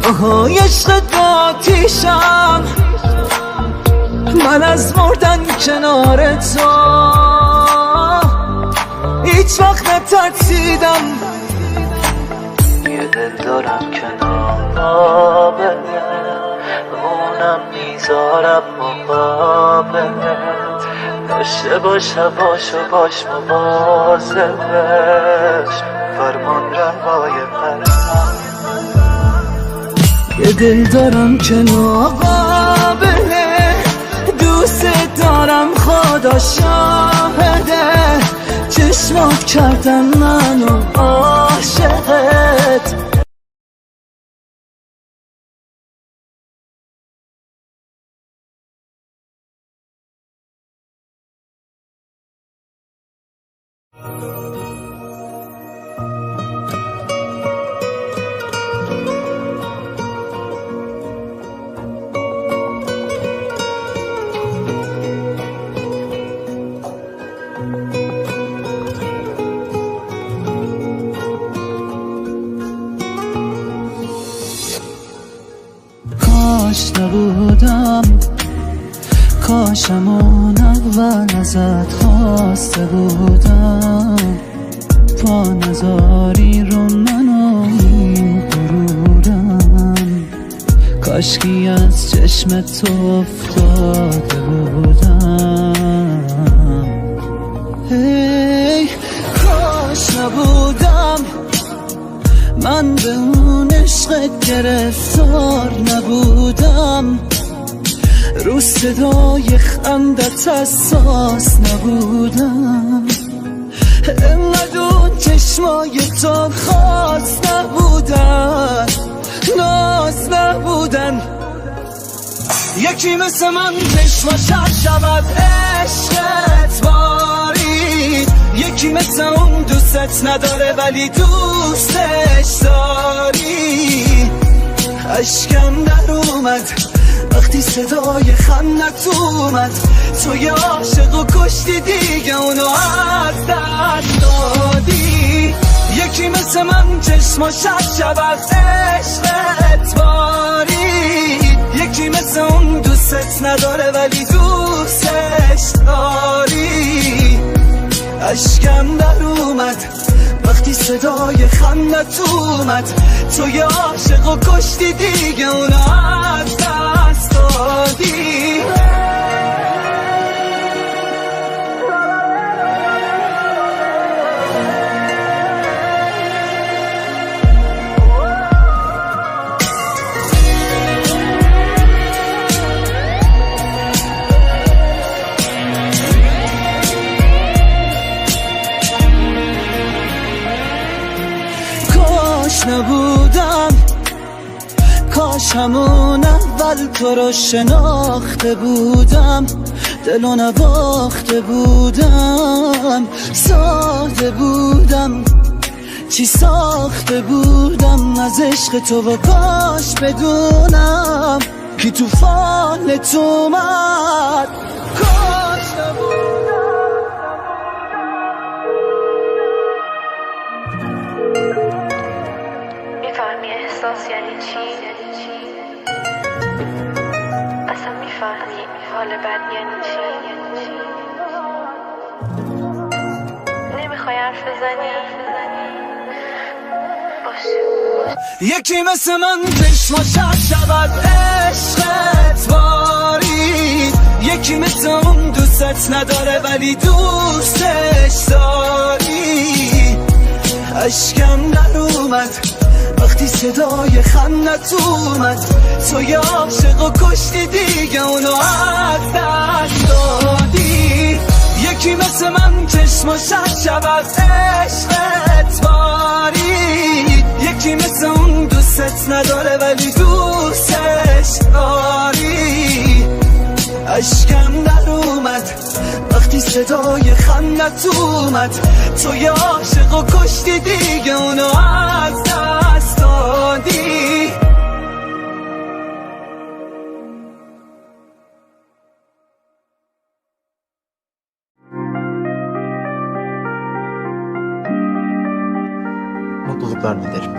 آهای عشق آتیشم، من از مردن کنار تو هیچ وقت نترسیدم. یه دل دارم که ناقابله، اونم میذارم مقابلت، داشته باش هواشو باش مواظبش، فرمان روای قلبم. یه دل دارم که ناقابله، دوست دارم خدا شاهده، چشمات کردن منو عاشقت. کاش نبودم، کاشمون اول ازت خواسته بودم، پا نزاری رو منو این غرورم، کاشکی از چشم تو افتاده بودم. هی کاش نبودم، من به اون عشقت گرفتار نبودم، رو صدای خندت حساس نبودم، انقدر اون چشمای تو خاص نبودن، ناز نبودن. یکی مثل من چشماش هر شود عشقت باری، یکی مثل اون دوستت نداره ولی دوستش داری. اشکم در اومد وقتی صدای خندت اومد، توی عاشق و کشتی دیگه اونو از دست دادی. یکی مثل من چشماش از شبت عشقت باری، یکی مثل اون دوستت نداره ولی دوستش داری. اشکم در اومد وقتی وقتی صدای خندت اومد تو یه عاشق و کشتی دیگه اونو از دست دادی. نبودم کاش همون اول تو رو شناخته بودم، دلو نباخته بودم، ساده بودم چی ساخته بودم از عشق تو و کاش بدونم کی توفانت اومد. کاش نبودم میفهمی احساس یعنی چی؟ اصلا میفهمی حال بد یعنی چی؟ نمیخوای حرف بزنی؟ باشه یکی مثل من چشماش شود عشقت بارید، یکی مثل اون دوستت نداره ولی دوستش داری. اشکم در اومد وقتی صدای خندت اومد تو یه عاشق و کشتی دیگه اونو از دست دادی. یکی مثل من چشماش شود عشقت بارید، یکی مثل اون دوستت نداره ولی دوستش داری. اشکم در اومد وقتی صدای خندت اومد تو یه عاشق و کشتی دیگه اونو از دست دادی. Mutluluklar dilerim.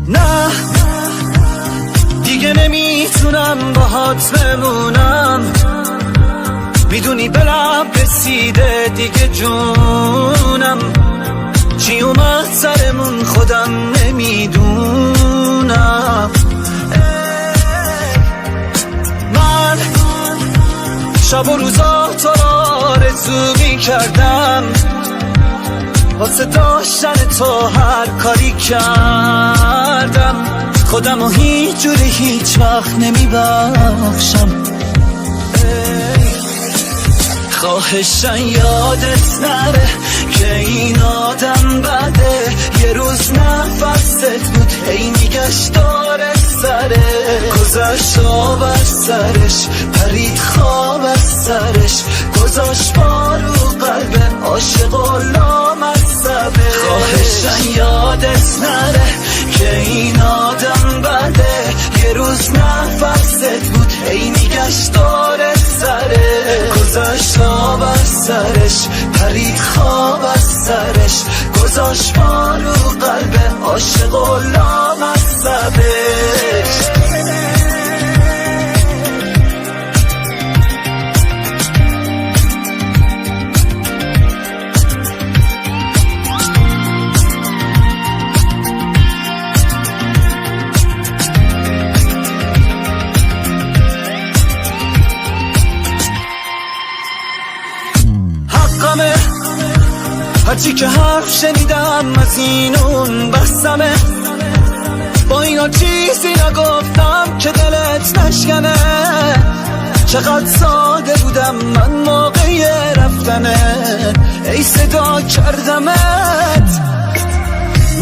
نه دیگه نمیتونم باهات بمونم، میدونی به لب رسیده دیگه جونم، چی اومد سرمون خودم نمیدونم. من شب و روزا تو را آرزو میکردم، واسه داشتن تو هر کاری کردم، خودمو هیچ جوری هیچ وقت نمیبخشم. خواهشن یادت نره که این آدم بده، یه روز نفست بود هی میگشت داره سره، گذاشت آب از سرش پرید خواب از سرش، گذاشت بارو قلب عاشق و لامصبه. خواهشن یادت نره که این آدم بده، یه روز نفست بود هی میگشت داره سره، گذاشت آب از سرش پرید خواب از سرش، گذاشت بارو قلب عاشق و لامصبش. هرچی که حرف شنیدم از این اون بسمه، با اینا چیزی نگفتم که دلت نشکنه، چقدر ساده بودم من موقع رفتنه، ای صدا کردمت،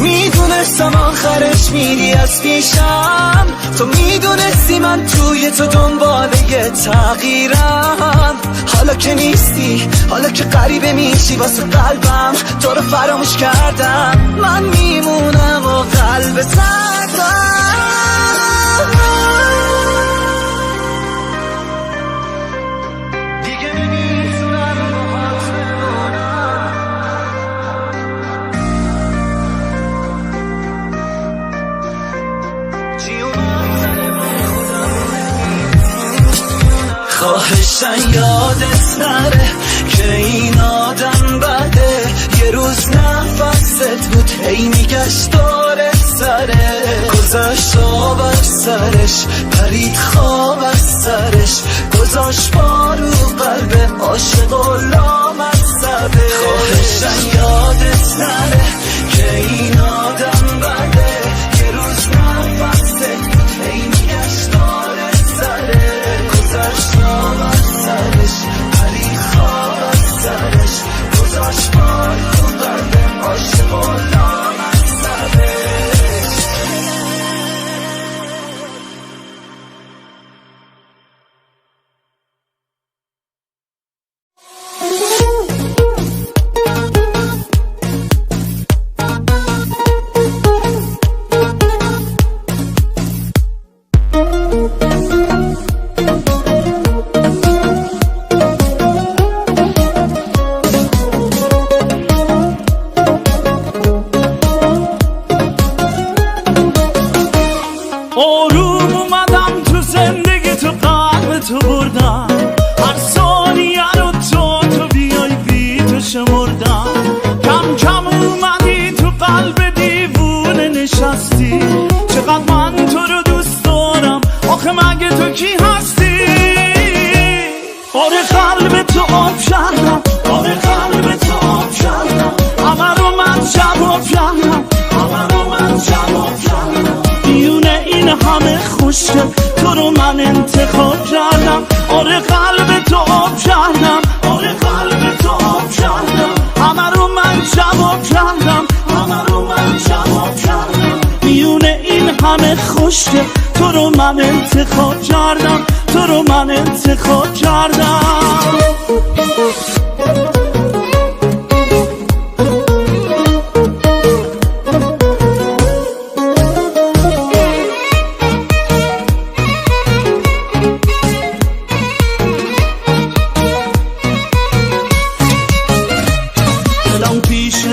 میدونستم آخرش میری از پیشم، تو میدونستی من توی تو دنبال یه تغییرم، حالا که نیستی، حالا که غریبه میشی واسه قلبم، تو رو فراموش کردم، من میمونم و قلب سردم. یادت نره که این آدم بده. یه روز نفست بود هی میگشت داره سره، گذاشت آب از سرش پرید خواب از سرش، گذاشت بارو قلب عاشق و لامصبه. خواهشن یادت نره که این آدم بده. یه روز نفست بود هی میگشت داره سره، گذاشت آب از سرش پرید خواب از سرش، گذاشت بارو قلب عاشق و لامصبه. آروم اومدم تو زندگی، تو قلب تو بردم، هر ثانیه رو تو بیای بی تو شمردم. کم کم اومدی تو قلب دیوونه نشستی، چقدر من تو رو دوست دارم آخه مگه تو کی هستی؟ آره قلب تو آب کردم، آره قلب تو آب کردم، همه رو من جواب کردم، همه رو من جواب کردم. میونه این همه خوشگل تو رو من انتخاب کردم. آره قلب تو آب کردم، آره قلب تو آب کردم، همه رو من جواب کردم، همه رو من جواب کردم. میونه این همه خوشگل تو رو من انتخاب کردم، تو رو من انتخاب کردم.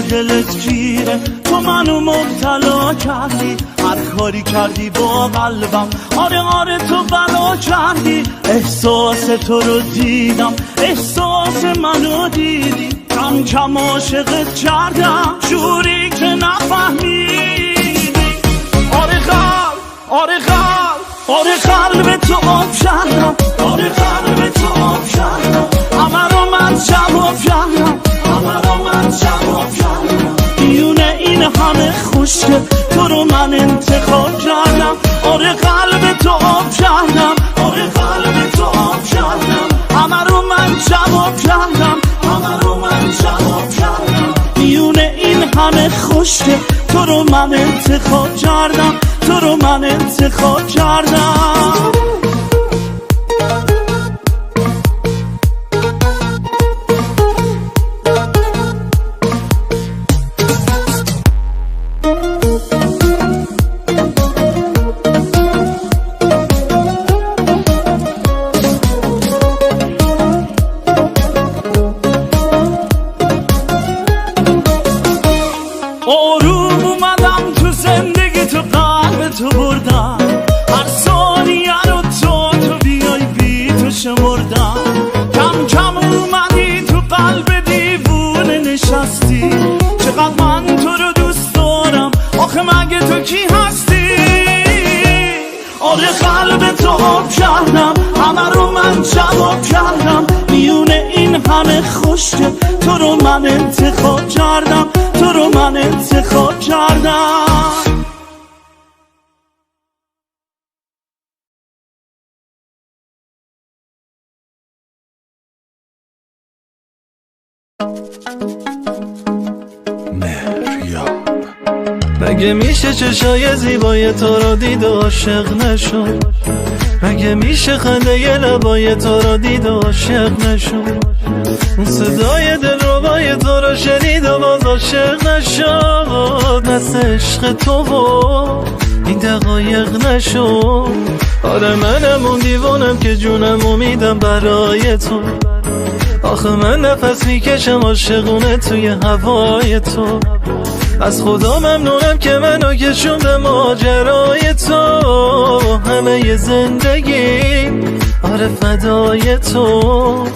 دلت گیره تو منو مبتلا کردی، هر کاری کردی با قلبم، آره آره تو بلا کردی. احساس تو رو دیدم، احساس منو دیدی، کم کم عاشقت کردم جوری که نفهمیدی. آره قلب، آره قلب، آره قلب تو آب کردم، آره قلب تو آب کردم، همه رو من جواب کردم، همه رو من جواب کردم. میونه این همه خوشگل تو رو من انتخاب کردم. آره قلب تو آب کردم، آره قلب تو آب کردم، همه رو من جواب کردم، همه رو من جواب کردم. میونه این همه خوشگل تو رو من انتخاب کردم، تو رو من انتخاب کردم. آروم اومدم تو زندگی، تو قلب تو بردم، هر ثانیه رو تو بیای بی تو شمردم. کم کم اومدی تو قلب دیوونه نشستی، چقدر من تو رو دوست دارم آخه مگه تو کی هستی؟ آره قلب تو آب کردم، همه رو من جواب کردم. میونه این همه خوشگل تو رو من انتخاب کردم، تو رو من انتخاب کردم. مگه میشه چشای زیبای تو رو دید و عاشق نشد؟ مگه میشه خنده ی لبای تو رو دید و عاشق نشد؟ اون صدای دلربای تو رو شنید و باز عاشق نشد؟ مثل عشق تو و این دقایق نشد. آره منم اون دیوانم که جونم امیدم برای تو، آخه من نفس میکشم عاشقونه توی هوای تو. از خدا ممنونم که منو کشون به ماجرای تو، همه ی زندگی آره فدای تو.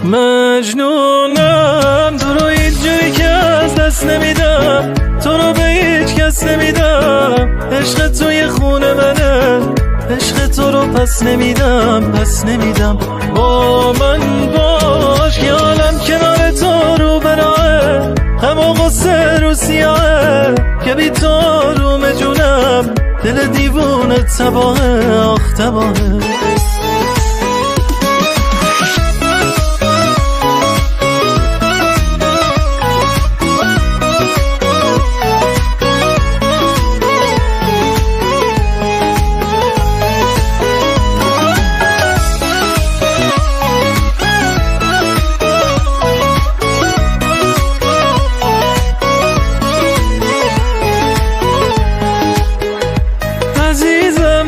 مجنونم تو رو هیچ جوری که از دست نمیدم، تو رو به هیچ کس نمیدم. عشق توی خونه منه، عشق تو رو پس نمیدم، پس نمیدم. با من باش که عالم کنار تو رو براه، همه غصه رو سیاهه که بی تو روم جونم، دل دیوونه تباهه، آخ تباهه.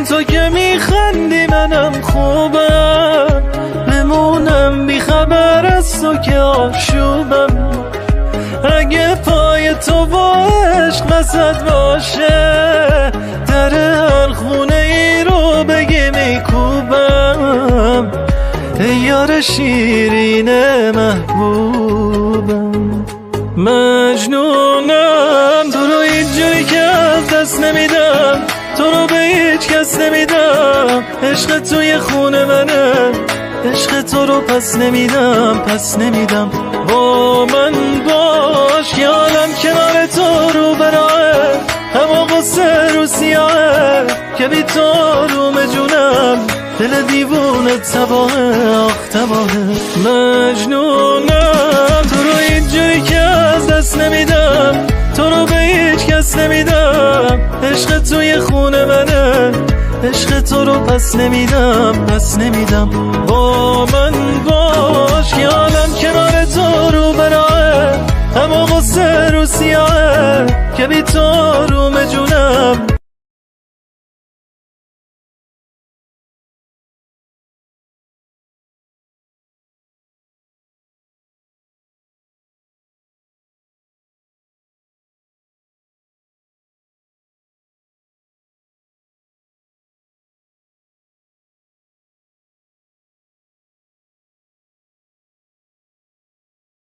تو که میخندی منم خوبم، بمونم بیخبر از تو که آشوبم. اگه پای تو با عشق وسط باشه، در هر خونه ای رو بگی میکوبم. ای یار شیرین محبوبم، مجنونم تو رو هیچ جوری که از دست نمیدم، تو رو به هیچ کس نمیدم. عشق توی خونه منه، عشق تو رو پس نمیدم، پس نمیدم. با من باش که عالم کنار تو رو براه، همه غصه رو سیاهه که بی تو روم جونم، دل دیوونه تباهه، آخ تباهه. مجنونم تو رو هیچ جوری که از دست نمیدم، تو رو به هیچ کس نمیدم. عشق توی خونه منه، عشق تو رو پس نمیدم، پس نمیدم. با من باش که عالم کنار تو رو براه، همه غصه رو سیاهه که بی تو